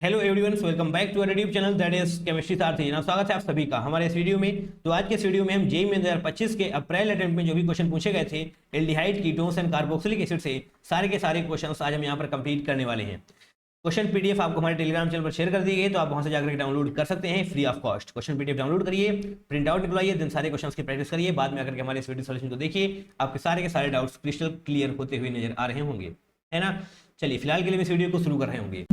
Hello everyone, welcome back to our YouTube channel that is chemistry Sarathi. ना स्वागत है आप सभी का हमारे इस वीडियो में। तो आज के इस वीडियो में हम जेईई में 2025 के अप्रैल अटेम्प्ट में जो भी क्वेश्चन पूछे गए थे aldehyde, ketones and carboxylic acid से सारे के सारे क्वेश्चंस आज हम यहाँ पर कंप्लीट करने वाले हैं। क्वेश्चन पीडीएफ आपको हमारे टेलीग्राम चैनल पर शेयर कर दिए गए, तो आप वहां से जाकर डाउनलोड कर सकते हैं free of cost. Question PDF download करिए, प्रिंट आउट निकलवाइए, दिन सारे क्वेश्चंस की प्रैक्टिस करिए, बाद में आकर के हमारे इस वीडियो सोल्यूशन को देखिए, आपके सारे के सारे डाउट्स क्रिस्टल क्लियर होते हुए नजर आ रहे होंगे, है ना। चलिए फिलहाल के लिए इस वीडियो को शुरू कर रहे होंगे।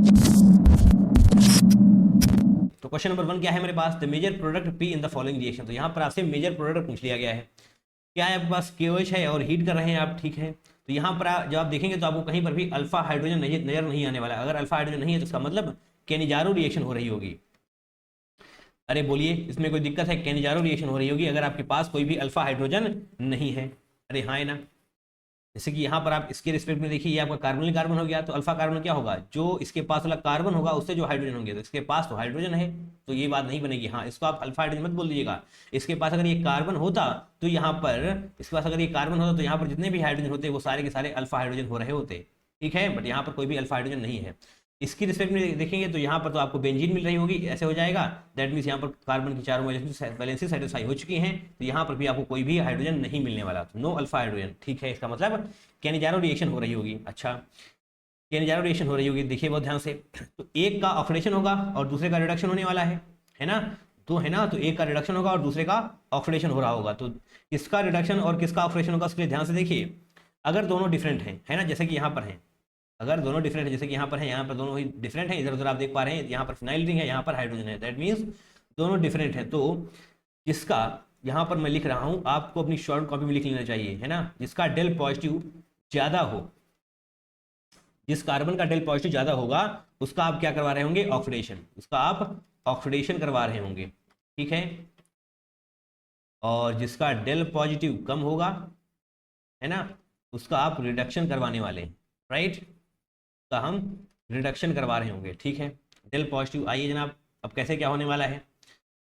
तो क्वेश्चन नंबर 1 क्या है मेरे पास, the major product P in the following reaction. तो यहाँ पर आपसे मेजर प्रोडक्ट पूछ लिया गया है। क्या है आपके पास, KOH है और हीट कर रहे हैं आप, ठीक है। तो यहाँ पर जब आप देखेंगे तो आपको कहीं पर भी अल्फा हाइड्रोजन नजर नहीं आने वाला। अगर अल्फा हाइड्रोजन नहीं है तो इसका मतलब केनिजारो रिएक्शन हो रही होगी। अरे बोलिए, इसमें कोई दिक्कत है? केनिजारो रिएक्शन हो रही होगी अगर आपके पास कोई भी अल्फा हाइड्रोजन नहीं है। अरे हाँ है ना। जैसे कि यहाँ पर आप इसके रिस्पेक्ट में देखिए, ये आपका कार्बन कार्बन हो गया, तो अल्फा कार्बन क्या होगा, जो इसके पास वाला कार्बन होगा उससे जो हाइड्रोजन होंगे, तो इसके पास तो हाइड्रोजन है, तो ये बात नहीं बनेगी। हाँ, इसको आप अल्फा हाइड्रोजन मत बोल दीजिएगा। इसके पास अगर ये कार्बन होता तो यहाँ पर, इसके पास अगर ये कार्बन होता तो यहाँ पर जितने भी हाइड्रोजन होते वो सारे के सारे अल्फा हाइड्रोजन हो रहे होते, ठीक है। बट यहाँ पर कोई भी अल्फा हाइड्रोजन नहीं है। इसकी रिस्पेक्ट में देखेंगे तो यहाँ पर तो आपको बेंजीन मिल रही होगी, ऐसे हो जाएगा। दैट मीन्स यहाँ पर कार्बन की चारों वैलेंसी साइटोसाई हो चुकी हैं, तो यहाँ पर भी आपको कोई भी हाइड्रोजन नहीं मिलने वाला, तो नो अल्फा हाइड्रोजन, ठीक है। इसका मतलब केनिजारो रिएक्शन हो रही होगी। अच्छा, केनिजारो रिएक्शन हो रही होगी, देखिए बहुत ध्यान से। तो एक का ऑक्सीडेशन होगा और दूसरे का रिडक्शन होने वाला है ना। तो है ना, तो एक का रिडक्शन होगा और दूसरे का ऑक्सीडेशन हो रहा होगा। तो किसका रिडक्शन और किसका ऑक्सीडेशन होगा उसके लिए ध्यान से देखिए। अगर दोनों डिफरेंट हैं, है ना, जैसे कि यहाँ पर है, अगर दोनों डिफरेंट है, जैसे कि यहाँ पर है, यहाँ पर दोनों ही डिफरेंट है, इधर उधर आप देख पा रहे हैं, यहाँ पर फिनाइल रिंग है, यहाँ पर हाइड्रोजन है, दैट मीन्स दोनों डिफरेंट है। तो जिसका यहाँ पर मैं लिख रहा हूँ, आपको अपनी शॉर्ट कॉपी में लिख लेना चाहिए, है ना, जिसका डेल पॉजिटिव ज्यादा हो, जिस कार्बन का डेल पॉजिटिव ज्यादा होगा उसका आप क्या करवा रहे होंगे, ऑक्सीडेशन, उसका आप ऑक्सीडेशन करवा रहे होंगे, ठीक है। और जिसका डेल पॉजिटिव कम होगा, है ना, उसका आप रिडक्शन करवाने वाले हैं, राइट। का हम रिडक्शन करवा रहे होंगे, ठीक है। डेल पॉजिटिव, आइए जनाब, अब कैसे क्या होने वाला है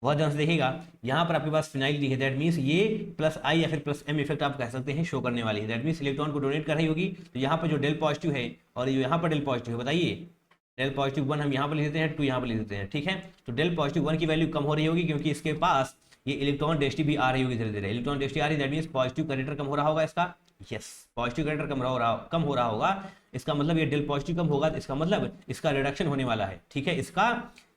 बहुत ध्यान से देखिएगा। यहाँ पर आपके पास फिनाइल दी है, दैट मीन्स ये प्लस आई या फिर प्लस एम इफेक्ट आप कह सकते हैं, शो करने वाली है। दैट मीन्स इलेक्ट्रॉन को डोनेट कर रही होगी। तो यहाँ पर जो डेल पॉजिटिव है और जो यहाँ पर डेल पॉजिटिव है, बताइए, डेल पॉजिटिव 1 हम यहाँ पर लिख देते हैं, 2 यहाँ पर लिख देते हैं, ठीक है। तो डेल पॉजिटिव 1 की वैल्यू कम हो रही होगी क्योंकि इसके पास ये इलेक्ट्रॉन डेंसिटी भी आ रही होगी, धीरे धीरे इलेक्ट्रॉन डेंसिटी आ रही है, दैट मीन्स पॉजिटिव कैरेक्टर कम हो रहा होगा इसका। यस, पॉजिटिव कैरेक्टर कम हो रहा होगा, इसका मतलब ये डेल पॉजिटिव कम होगा, तो इसका मतलब इसका रिडक्शन होने वाला है, ठीक है। इसका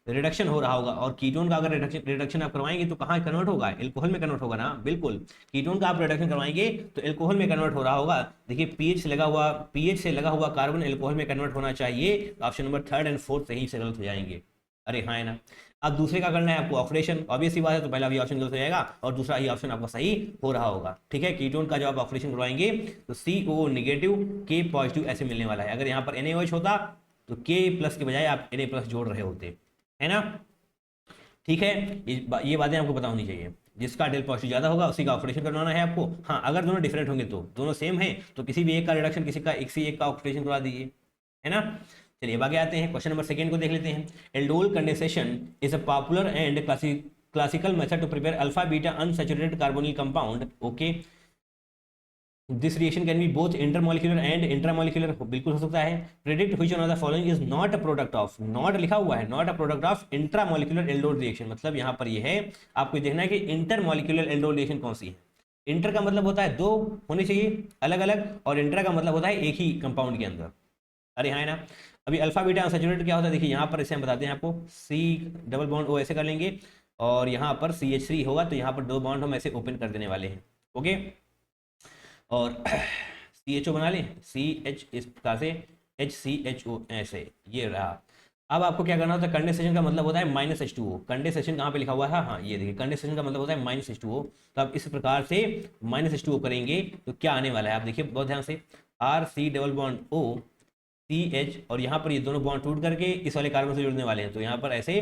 रिडक्शन हो रहा होगा। और कीटोन का अगर रिडक्शन आप करवाएंगे तो कहाँ कन्वर्ट होगा, एल्कोहल में कन्वर्ट होगा ना, बिल्कुल। कीटोन का आप रिडक्शन करवाएंगे तो एल्कोहल में कन्वर्ट हो रहा होगा। देखिए पीएच से लगा हुआ कार्बन एल्कोहल में कन्वर्ट होना चाहिए। ऑप्शन नंबर 3 और 4 सही से गलत हो जाएंगे। अरे हाँ है ना। अब दूसरे का करना है आपको ऑक्सीडेशन, ऑब्वियस सी बात है, तो पहला भी ऑप्शन गलत हो जाएगा और दूसरा ही ऑप्शन आपका सही हो रहा होगा, ठीक है। कीटोन का जब आप ऑक्सीडेशन करवाएंगे तो CO नेगेटिव के पॉजिटिव ऐसे मिलने वाला है। अगर यहाँ पर NaOH होता तो के प्लस के बजाय आप Na प्लस जोड़ रहे होते, है ना, ठीक है। ये बातें आपको पता होनी चाहिए। जिसका डेल पॉजिटिव ज्यादा होगा उसी का ऑक्सीडेशन करवाना है आपको। हाँ, अगर दोनों डिफरेंट होंगे, तो दोनों सेम है तो किसी भी एक का रिडक्शन, किसी एक का ऑक्सीडेशन करवा दीजिए, है ना। चलिए अब आगे आते हैं, क्वेश्चन नंबर 2 को देख लेते हैं। Aldol condensation is a popular and classical method to prepare alpha beta unsaturated carbonyl compound. Okay, this reaction can be both intermolecular and intramolecular, बिल्कुल हो सकता है। Predict which one of the following is not a product of, not लिखा हुआ है, not a product of intramolecular aldol reaction. मतलब यहाँ पर ये है, आपको देखना है कि इंटरमोलिकुलर एल्डोल रिएक्शन कौन सी है। इंटर का मतलब होता है दो होने चाहिए अलग अलग, और इंट्रा का मतलब होता है एक ही कंपाउंड के अंदर। अरे हाँ है ना। अभी अल्फा बीटा अनसैचुरेटेड क्या होता है, देखिए यहाँ पर इसे हम बताते हैं आपको, सी डबल बॉन्ड ओ ऐसे कर लेंगे और यहाँ पर CH3 होगा, तो यहाँ पर 2 बॉन्ड हम ऐसे ओपन कर देने वाले हैं, ओके। और CHO बना लें, CH इस प्रकार से, HCHO ऐसे, ये रहा। अब आपको क्या करना होता है, कंडेंसेशन का मतलब होता है -H2O। कंडेंसेशन कहाँ पे लिखा हुआ है, हाँ ये देखिए, कंडेंसेशन का मतलब होता है -H2O। तो आप इस प्रकार से -H2O करेंगे तो क्या आने वाला है, आप देखिए बहुत ध्यान से, RC double bond O CH, और यहाँ पर ये दोनों बॉन्ड टूट करके इस वाले कार्बन से जुड़ने वाले हैं, तो यहाँ पर ऐसे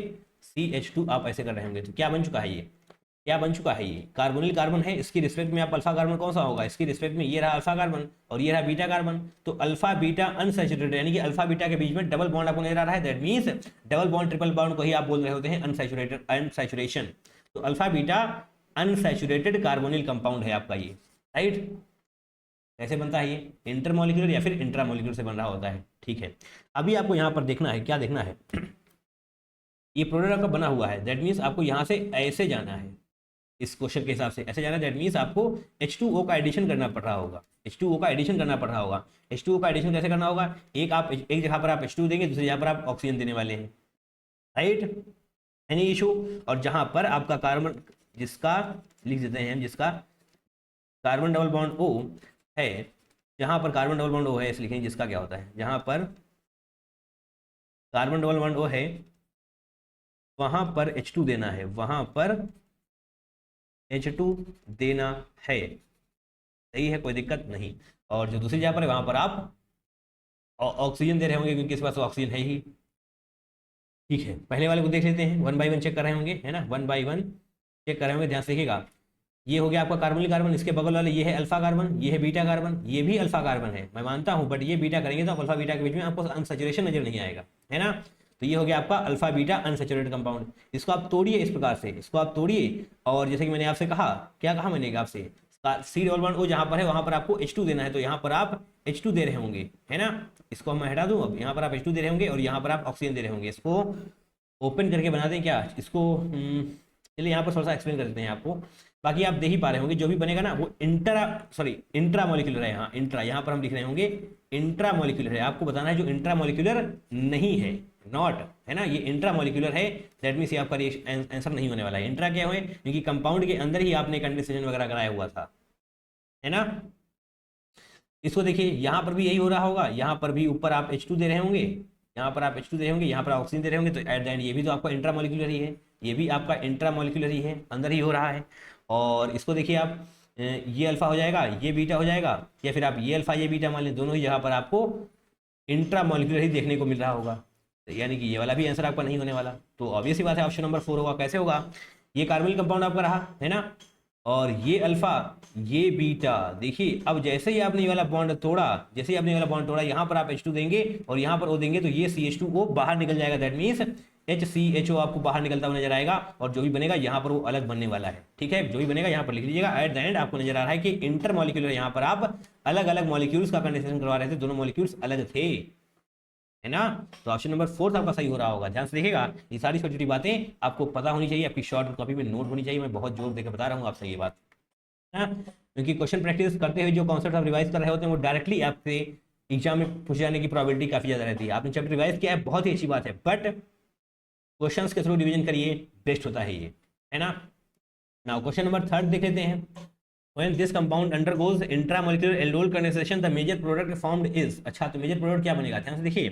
CH2 आप ऐसे कर रहे होंगे। तो क्या बन चुका है ये, क्या बन चुका है, ये कार्बोनिल कार्बन है। इसकी रिस्पेक्ट में आप अल्फा कार्बन कौन सा होगा, इसकी रिस्पेक्ट में ये रहा अल्फा कार्बन और ये रहा बीटा कार्बन। तो अल्फा बीटा अनसैचुरेटेड, यानी कि अल्फा बीटा के बीच में डबल बॉन्ड आपको नजर आ रहा है, that means double bond triple bond को ही आप बोल रहे होते हैं अनसैचुरेटेड, अनसैचुरेशन। तो alpha beta unsaturated carbonyl compound है आपका ये, राइट। कैसे बनता है ये, इंटरमोलिकुलर या फिर इंट्रामोलिकुलर से बन रहा होता है, ठीक है। अभी आपको यहाँ पर देखना है, क्या देखना है ये प्रोडक्ट आपका बना हुआ है, दैट मीन्स आपको यहाँ से ऐसे जाना है, इस क्वेश्चन के हिसाब से ऐसे जाना, दैट मीन्स आपको H2O का एडिशन करना पड़ रहा होगा, H2O का एडिशन करना पड़ रहा होगा। H2O का एडिशन कैसे करना होगा, एक जगह पर आप H2 देंगे, दूसरी जगह पर आप ऑक्सीजन देने वाले हैं, राइट, एनी इशू। और जहां पर आपका कार्बन, जिसका लिख देते हैं हम, जिसका कार्बन डबल बॉन्ड O है, जहां पर कार्बन डबल बॉन्ड O है, इस लिखेंगे जिसका क्या होता है, जहां पर कार्बन डबल बॉन्ड O है वहां पर H2 देना है, वहां पर H2 देना है, सही है, कोई दिक्कत नहीं। और जो दूसरी जगह पर है वहां पर आप ऑक्सीजन दे रहे होंगे, क्योंकि इस पास ऑक्सीजन है ही। ठीक है, पहले वाले को देख लेते हैं, 1 बाय 1 चेक कर रहे होंगे, है ना, 1 बाय 1 चेक कर रहे होंगे, ध्यान से देखिएगा। ये हो गया आपका कार्बोनिल कार्बन, इसके बगल वाले ये है अल्फा कार्बन, ये है बीटा कार्बन, ये भी अल्फा कार्बन है, मैं मानता हूं, बट ये बीटा करेंगे तो अल्फा बीटा के बीच में आपको अनसैचुरेशन नजर नहीं आएगा, है ना। तो ये हो गया आपका अल्फा बीटा अनसैचुरेटेड कंपाउंड। इसको आप तोड़िए इस प्रकार से, इसको आप तोड़िए, और जैसे कि मैंने आपसे कहा, क्या कहा मैंने आपसे, सी डबल बॉन्ड O जहां पर है वहां पर आपको H2 देना है, तो यहाँ पर आप H2 दे रहे होंगे, है ना। इसको मैं हटा दूं, अब यहाँ पर आप H2 दे रहे होंगे और यहाँ पर आप ऑक्सीजन दे रहे होंगे। इसको ओपन करके बना दें क्या इसको, चलिए यहाँ पर थोड़ा सा एक्सप्लेन कर देते हैं आपको, बाकी आप दे ही पा रहे होंगे, जो भी बनेगा ना वो इंट्रा मॉलिक्यूलर है, यहाँ इंट्रा, यहाँ पर हम लिख रहे होंगे इंट्रा मॉलिक्यूलर है, आपको बताना है जो इंट्रा मॉलिक्यूलर नहीं है, नॉट, है ना, ये इंट्रा मॉलिक्यूलर है, दैट मीन्स ये आपका आंसर नहीं होने वाला है। इंट्रा क्या है, क्योंकि कंपाउंड के अंदर ही आपने कंडेंसेशन वगैरह कराया हुआ था, है ना। इसको देखिए, यहाँ पर भी यही हो रहा होगा, यहाँ पर भी ऊपर आप H2 दे रहे होंगे, यहाँ पर आप H2 दे रहे होंगे, यहाँ पर ऑक्सीजन दे रहे होंगे, तो एट द एंड ये भी तो आपका इंट्रा मॉलिक्यूलर ही है, ये भी आपका इंट्रा मॉलिक्यूलर ही है, अंदर ही हो रहा है। और इसको देखिए आप, ये अल्फा हो जाएगा, ये बीटा हो जाएगा, या फिर आप ये अल्फा ये बीटा मान लें, दोनों ही जगह पर आपको इंट्रा मॉलिक्यूलर ही देखने को मिल रहा होगा, तो यानी कि ये वाला भी आंसर आपका नहीं होने वाला। तो ऑब्वियस ही बात है, ऑप्शन नंबर 4 होगा। कैसे होगा, ये कार्बोनिल कंपाउंड आपका रहा, है ना, और ये अल्फा ये बीटा। देखिए अब जैसे ही आपने ये वाला बॉन्ड तोड़ा, जैसे ही आपने ये वाला बॉन्ड तोड़ा, यहाँ पर आप H2 देंगे और यहाँ पर O देंगे, तो ये CH2O बाहर निकल जाएगा, दैट मीन्स HCHO आपको बाहर निकलता हुआ नजर आएगा, और जो भी बनेगा यहाँ पर वो अलग बनने वाला है। ठीक है, जो भी बनेगा यहाँ पर लिख लीजिएगा। एट द एंड आपको नजर आ रहा है कि इंटर मॉलिक्यूलर, यहाँ पर आप अलग अलग मॉलिक्यूल्स का कंडेंसेशन करवा रहे थे, दोनों मॉलिक्यूल्स अलग थे, है ना। तो ऑप्शन नंबर 4 आपका सही हो रहा होगा। ध्यान से देखिएगा, ये सारी छोटी छोटी बातें आपको पता होनी चाहिए, आपकी शॉर्ट कॉपी में नोट होनी चाहिए, मैं बहुत जोर देकर बता रहा हूँ आपसे ये बात, है ना, क्योंकि क्वेश्चन प्रैक्टिस करते हुए जो कॉन्सेप्ट आप रिवाइज कर रहे होते हैं वो डायरेक्टली आपसे एग्जाम में पूछे जाने की प्रोबेबिलिटी काफी ज्यादा रहती है। आपने चैप्टर रिवाइज किया है, बहुत ही अच्छी बात है, बट क्वेश्चंस के थ्रू डिवीजन करिए, बेस्ट होता है ये, है ना। नाउ क्वेश्चन नंबर 3 देख लेते हैं। When this compound undergoes intramolecular aldol condensation, the major product formed is। अच्छा, तो मेजर प्रोडक्ट क्या बनेगा, ध्यान से देखिए,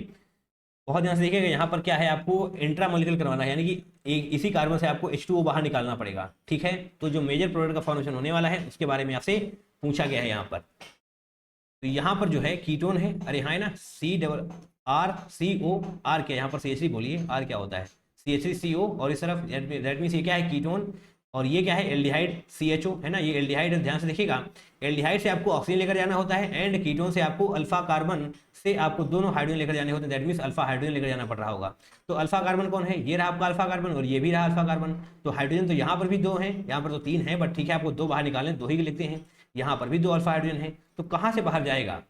बहुत ध्यान से देखिएगा। यहाँ पर क्या है, आपको इंट्रामोलिकुलर करवाना है, यानी कि इसी कार्बन से आपको H2O बाहर निकालना पड़ेगा। ठीक है, तो जो मेजर प्रोडक्ट का फॉर्मेशन होने वाला है उसके बारे में आपसे पूछा गया है यहाँ पर। तो यहाँ पर जो है कीटोन है, अरे हाँ है ना, CRCO, R क्या, यहाँ पर CH3 बोलिए, R क्या होता है, CH3CO, और इस तरफ दैट मीन्स ये क्या है, कीटोन, और ये क्या है, एल्डिहाइड CHO, है ना, ये एल्डिहाइड है। ध्यान से देखिएगा, एल्डिहाइड से आपको ऑक्सीजन लेकर जाना होता है, एंड कीटोन से आपको अल्फा कार्बन से आपको दोनों हाइड्रोजन लेकर जाने होते हैं, दैट मीन्स अल्फा हाइड्रोजन लेकर जाना पड़ रहा होगा। तो अल्फा कार्बन कौन है, ये रहा आपका अल्फा कार्बन, और ये भी रहा अल्फा कार्बन। तो हाइड्रोजन तो यहाँ पर भी 2 है, यहाँ पर तो 3 है, बट ठीक है, आपको 2 बाहर निकालें, 2 ही लिखते हैं। यहाँ पर भी 2 अल्फा हाइड्रोजन है, तो कहाँ से बाहर जाएगा,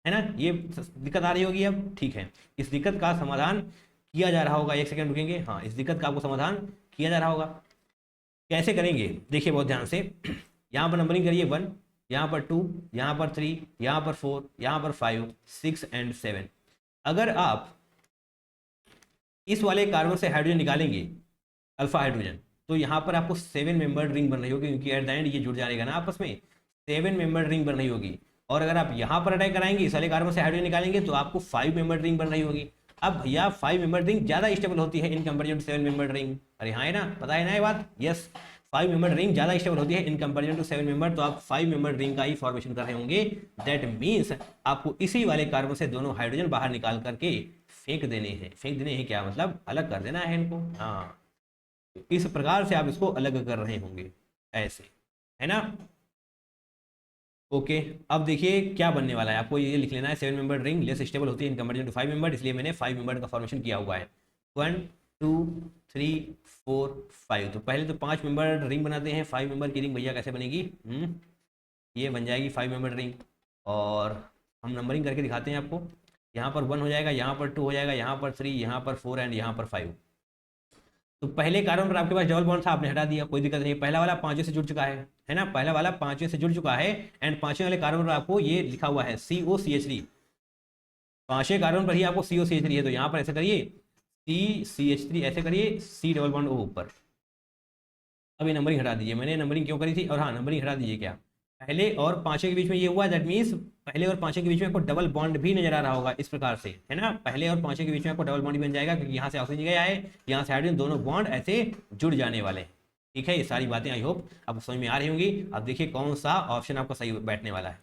है ना, ये दिक्कत आ रही होगी अब। ठीक है, इस दिक्कत का समाधान किया जा रहा होगा, एक सेकंड रुकेंगे, हाँ, इस दिक्कत का आपको समाधान किया जा रहा होगा। कैसे करेंगे, देखिए बहुत ध्यान से, यहाँ पर नंबरिंग करिए 1, यहाँ पर 2, यहाँ पर 3, यहाँ पर 4, यहाँ पर 5, 6 एंड 7। अगर आप इस वाले कार्बन से हाइड्रोजन निकालेंगे, अल्फा हाइड्रोजन, तो यहाँ पर आपको 7 मेंबर्ड रिंग बन रही होगी, क्योंकि एट द एंड ये जुड़ जाएगा ना आपस में, 7 मेंबर्ड रिंग बन रही होगी। और अगर आप यहाँ पर अटैक कराएंगे, इस वाले कार्बन से हाइड्रोजन निकालेंगे, तो आपको 5 मेंबर्ड रिंग बन रही होगी। अब भैया 5 मेंबर्ड रिंग ज्यादा स्टेबल होती है in comparison to 7 membered ring, अरे हाँ है ना, पता है ना ये बात, यस, 5 मेंबर्ड रिंग ज्यादा स्टेबल होती है इन कंपेरिजन टू 7 मेंबर, तो आप 5 मेंबर्ड रिंग का ही फॉर्मेशन कर रहे होंगे। दैट मीन्स आपको इसी वाले कार्बन से दोनों हाइड्रोजन बाहर निकाल करके फेंक देने हैं। फेंक देने हैं क्या मतलब, अलग कर देना है इनको, हाँ, इस प्रकार से आप इसको अलग कर रहे होंगे, ऐसे, है ना। ओके, अब देखिए क्या बनने वाला है, आपको ये लिख लेना है, 7 मेंबर्ड रिंग लेस स्टेबल होती है इन कंपेरिजन टू 5 मेंबर्ड, इसलिए मैंने 5 मेंबर्ड का फॉर्मेशन किया हुआ है। 1 2 3 4 5। तो पहले तो 5 मेंबर्ड रिंग बनाते हैं। 5 मेंबर की रिंग भैया कैसे बनेगी, ये बन जाएगी 5 मेंबर्ड रिंग, और हम नंबरिंग करके दिखाते हैं आपको। यहाँ पर 1 हो जाएगा, यहाँ पर 2 हो जाएगा, यहाँ पर 3, यहाँ पर 4 एंड यहाँ पर 5। तो पहले कार्बन पर आपके पास डबल बॉन्ड था, आपने हटा दिया, कोई दिक्कत नहीं, पहला वाला पांचवें से जुड़ चुका है ना, पहला वाला पांचवें से जुड़ चुका है, एंड पांचवें वाले कार्बन पर आपको ये लिखा हुआ है COCH3, पांचवें कार्बन पर ही आपको COCH3 है, तो यहाँ पर ऐसे करिए CCH3, ऐसे करिए C डबल बॉन्ड O ऊपर। अब ये नंबरिंग हटा दीजिए, मैंने नंबरिंग क्यों करी थी, और हाँ नंबरिंग हटा दीजिए, क्या पहले और पांचवें के बीच में ये हुआ, दैट मीन्स पहले और पांचवें के बीच में आपको डबल बॉन्ड भी नजर आ रहा होगा इस प्रकार से, है ना, पहले और पांचवें के बीच में आपको डबल बॉन्ड भी बन जाएगा, क्योंकि यहाँ से ऑक्सीजन गया है, यहाँ से हाइड्रोजन, दोनों बॉन्ड ऐसे जुड़ जाने वाले हैं। ठीक है, ये सारी बातें आई होप आपको समझ में आ रही होंगी। अब देखिए कौन सा ऑप्शन आपका सही बैठने वाला है।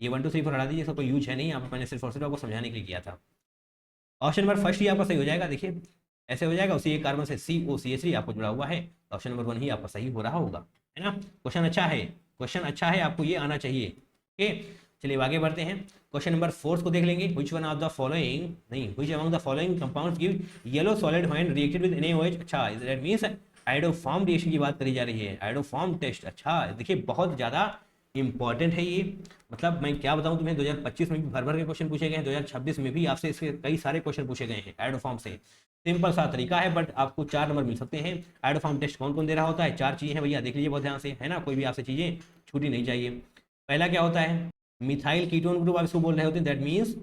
ये 1 2 3 4 हटा दीजिए, इसका कोई यूज है नहीं, यहाँ पर मैंने सिर्फ और सिर्फ आपको समझाने के लिए किया था। ऑप्शन नंबर फर्स्ट ही आपका सही हो जाएगा, देखिए ऐसे हो जाएगा, उसी एक कार्बन से COCH3 आपको जुड़ा हुआ है, ऑप्शन नंबर 1 ही आपका सही हो रहा होगा, है ना। क्वेश्चन अच्छा है, क्वेश्चन अच्छा है, आपको ये आना चाहिए। ओके, चलिए आगे बढ़ते हैं। क्वेश्चन नंबर 4 को देख लेंगे। Which one of the following, नहीं, which among the following compounds give yellow solid when reacted with NaOH। अच्छा, दैट मींस आयोडोफॉर्म रिएक्शन की बात करी जा रही है, आयोडोफॉर्म टेस्ट। अच्छा देखिए, बहुत ज़्यादा इंपॉर्टेंट है ये, मतलब मैं क्या बताऊं तुम्हें, 2025 में भी भर भर के क्वेश्चन पूछे गए हैं, 2026 में भी आपसे इसके कई सारे क्वेश्चन पूछे गए हैं आयोडोफॉर्म से। सिंपल सा तरीका है, बट आपको 4 नंबर मिल सकते हैं। आयोडोफॉर्म टेस्ट कौन कौन दे रहा होता है, 4 चीज़ें हैं भैया, देख लीजिए बहुत ध्यान से, है ना, कोई भी आपसे चीज़ें छूटी नहीं चाहिए। पहला क्या होता है, मिथाइल कीटोन ग्रुप आप इसको बोल रहे होते हैं, दैट मीन्स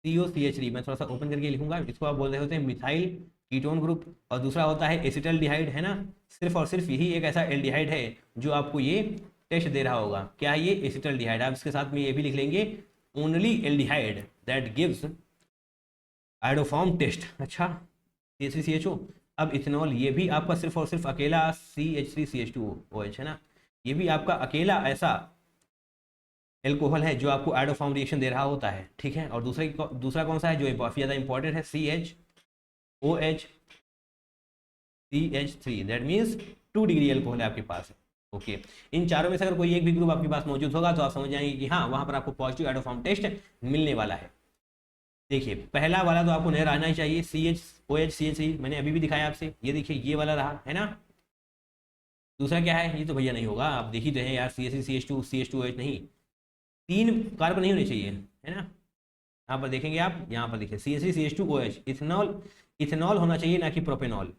COCH3। मैं थोड़ा सा ओपन करके लिखूंगा, इसको आप बोल रहे होते हैं मिथाइल कीटोन ग्रुप। और दूसरा होता है एसिटल्डिहाइड, है ना, सिर्फ और सिर्फ यही एक ऐसा एल्डिहाइड है जो आपको ये टेस्ट दे रहा होगा। क्या है ये, एसिटल्डिहाइड। आप इसके साथ में ये भी लिख लेंगे, only aldehyde that gives iodoform test. अच्छा, CH3CHO। अब इथेनॉल, ये भी आपका सिर्फ और सिर्फ अकेला CH3CH2OH, है ना, ये भी आपका अकेला ऐसा एल्कोहल है जो आपको आयोडोफॉर्म रिएक्शन दे रहा होता है। ठीक है, और दूसरा कौन सा है जो काफ़ी ज़्यादा इंपॉर्टेंट है, CHOH CH3, that means 2 degree alcohol है आपके पास। ओके, इन चारों में से अगर कोई एक भी ग्रुप आपके पास मौजूद होगा तो आप समझ जाएंगे कि हाँ, वहाँ पर आपको पॉजिटिव आयोडोफॉर्म टेस्ट मिलने वाला है। देखिए पहला वाला तो आपको नजर आना ही चाहिए, CHOH CH3, मैंने अभी भी दिखाया आपसे, ये देखिए ये वाला रहा, है ना। दूसरा क्या है, ये तो भैया नहीं होगा, आप देख ही रहे हैं यार, CH3CH2 CH2OH नहीं, 3 कार्बन नहीं होने चाहिए, है ना। यहाँ पर देखेंगे आप, यहाँ पर देखिए CH3CH2OH, इथेनॉल, इथेनॉल होना चाहिए ना कि प्रोपेनॉल,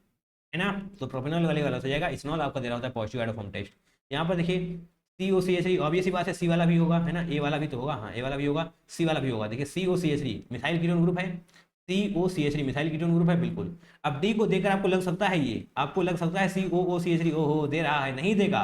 है ना। तो प्रोपेनॉल वाले वाला हो जाएगा, इथेनॉल आपका दे रहा होता है पॉजिटिव आयोडोफॉर्म टेस्ट। यहाँ पर देखिए COCH3, ऑब्वियस ही बात है, सी वाला भी होगा, है ना, ए वाला भी तो होगा, हाँ ए वाला भी होगा, सी वाला भी होगा। देखिए COCH3 मिथाइल कीटोन ग्रुप है, COCH3 मिथाइल कीटोन ग्रुप है, बिल्कुल। अब डी को देखकर आपको लग सकता है, ये आपको लग सकता है COOCH3 ओहो दे रहा है, नहीं देगा,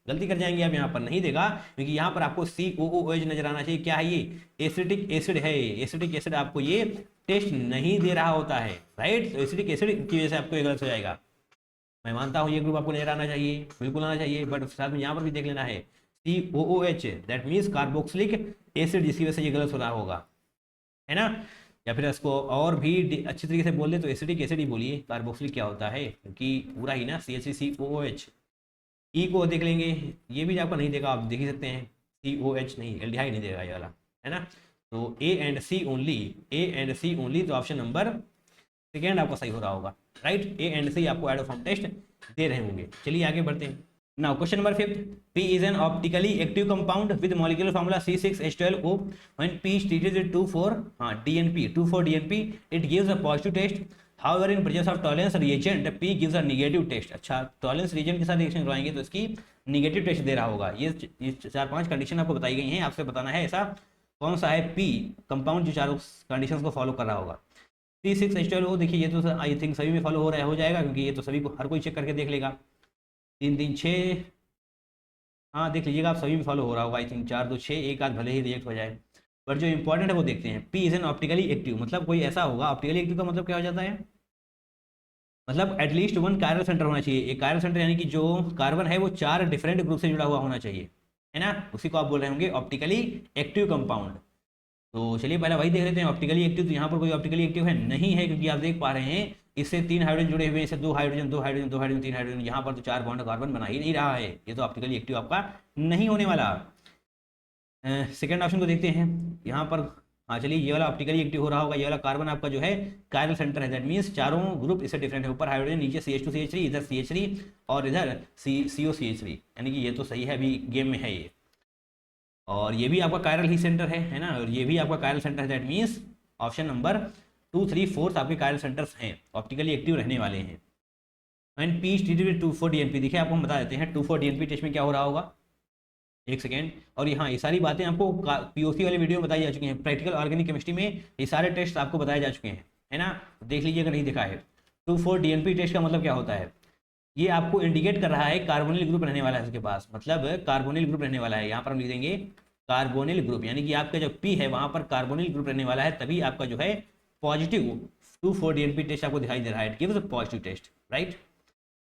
गलती कर जाएंगे आप, यहाँ पर नहीं देगा, क्योंकि यहाँ पर आपको COOH नजर आना चाहिए। क्या है ये, एसिटिक एसिड है, एसिटिक एसिड आपको ये टेस्ट नहीं दे रहा होता है, राइट। तो एसिटिक एसिड की वजह से आपको ये गलत हो जाएगा। मैं मानता हूँ ये ग्रुप आपको नजर आना चाहिए, बिल्कुल आना चाहिए, बट साथ में यहाँ पर भी देख लेना है COOH, that means carboxylic acid, जिसकी वजह से ये गलत हो रहा होगा, है ना। या फिर इसको और भी अच्छी तरीके से बोल दे तो एसिडिक एसिड ही बोलिए, कार्बोक्सिलिक क्या होता है, क्योंकि पूरा ही ना CH3COOH। ई को देख लेंगे, ये भी आपको नहीं देगा, आप देख ही सकते हैं, COH नहीं, एल्डिहाइड नहीं देगा ये वाला, है ना। तो A and C only, A and C only, तो ऑप्शन नंबर सेकेंड आपका सही हो रहा होगा, राइट। A एंड C आपको आयोडोफॉर्म टेस्ट दे रहे होंगे। चलिए आगे बढ़ते हैं। Now question number 5, P is an optically active compound with molecular formula C6H12O. When P is treated with 2,4 DNP, 2,4 DNP, it gives a positive taste. However, in presence of tolerance reagent, P gives a negative taste. अच्छा, tolerance reagent के साथ reaction करवाएंगे तो इसकी negative test दे रहा होगा। ये 4-5 condition आपको बताई गई हैं, आपसे बताना है ऐसा कौन सा है P कंपाउंड जो चारों कंडीशंस को फॉलो कर रहा होगा। C6H12O, देखिए ये तो आई थिंक सभी में फॉलो हो जाएगा, क्योंकि ये तो सभी को हर कोई चेक करके देख लेगा। 3 3 6, हाँ देख लीजिएगा आप, सभी में फॉलो हो रहा होगा आई थिंक। 4 2 6, एक आध भले ही रिएक्ट हो जाए, बट जो इंपॉर्टेंट है वो देखते हैं। P is an optically active, मतलब कोई ऐसा होगा, ऑप्टिकली एक्टिव का मतलब क्या हो जाता है, मतलब एटलीस्ट 1 कायरल सेंटर होना चाहिए। एक कायरल सेंटर यानी कि जो कार्बन है वो 4 डिफरेंट ग्रुप से जुड़ा हुआ होना चाहिए, है ना, उसी को आप बोल रहे होंगे ऑप्टिकली एक्टिव कंपाउंड। तो चलिए पहले वही देख लेते हैं, ऑप्टिकली एक्टिव। तो यहाँ पर कोई ऑप्टिकली एक्टिव है नहीं है, क्योंकि आप देख पा रहे हैं इससे 3 हाइड्रोजन जुड़े हुए हैं, इससे 2 हाइड्रोजन 2 हाइड्रोजन 2 हाइड्रोजन 3 हाइड्रोजन, यहाँ पर तो 4 बॉन्ड कार्बन बना ही नहीं रहा है, ये तो ऑप्टिकली एक्टिव आपका नहीं होने वाला। सेकेंड ऑप्शन को देखते हैं यहाँ पर। हाँ चलिए, ये वाला ऑप्टिकली एक्टिव हो रहा होगा, ये वाला कार्बन आपका जो है कायरल सेंटर है, दैट मीन्स चारों ग्रुप इससे डिफरेंट है, ऊपर हाइड्रोजन, नीचे CH2CH3, इधर CH3 और इधर COCH3, यानी कि ये तो सही है, अभी गेम में है ये। और ये भी आपका कायरल ही सेंटर है ना, और ये भी आपका कायरल सेंटर है, दैट मीन्स ऑप्शन नंबर 2 3 4 आपके कायरल सेंटर्स हैं, ऑप्टिकली एक्टिव रहने वाले हैं। And P T 2,4-DNP। देखिए आपको हम बता देते हैं 2,4-DNP टेस्ट में क्या हो रहा होगा, एक सेकेंड। और यहाँ ये सारी बातें आपको पीओसी वाले वीडियो में बताई जा चुकी हैं, प्रैक्टिकल ऑर्गेनिक केमिस्ट्री में ये सारे टेस्ट आपको बताए जा चुके हैं, है ना। देख लीजिए अगर नहीं दिखा है। 2,4-DNP टेस्ट का मतलब क्या होता है, ये आपको इंडिकेट कर रहा है कार्बोनिल ग्रुप रहने वाला है उसके पास, मतलब कार्बोनिल ग्रुप रहने वाला है। यहाँ पर हम लिख देंगे कार्बोनिल ग्रुप, यानी कि आपका जो पी है वहां पर कार्बोनिल ग्रुप रहने वाला है, तभी आपका जो है पॉजिटिव 2,4-DNP टेस्ट आपको दिखाई दे रहा है। It gives a positive test, right.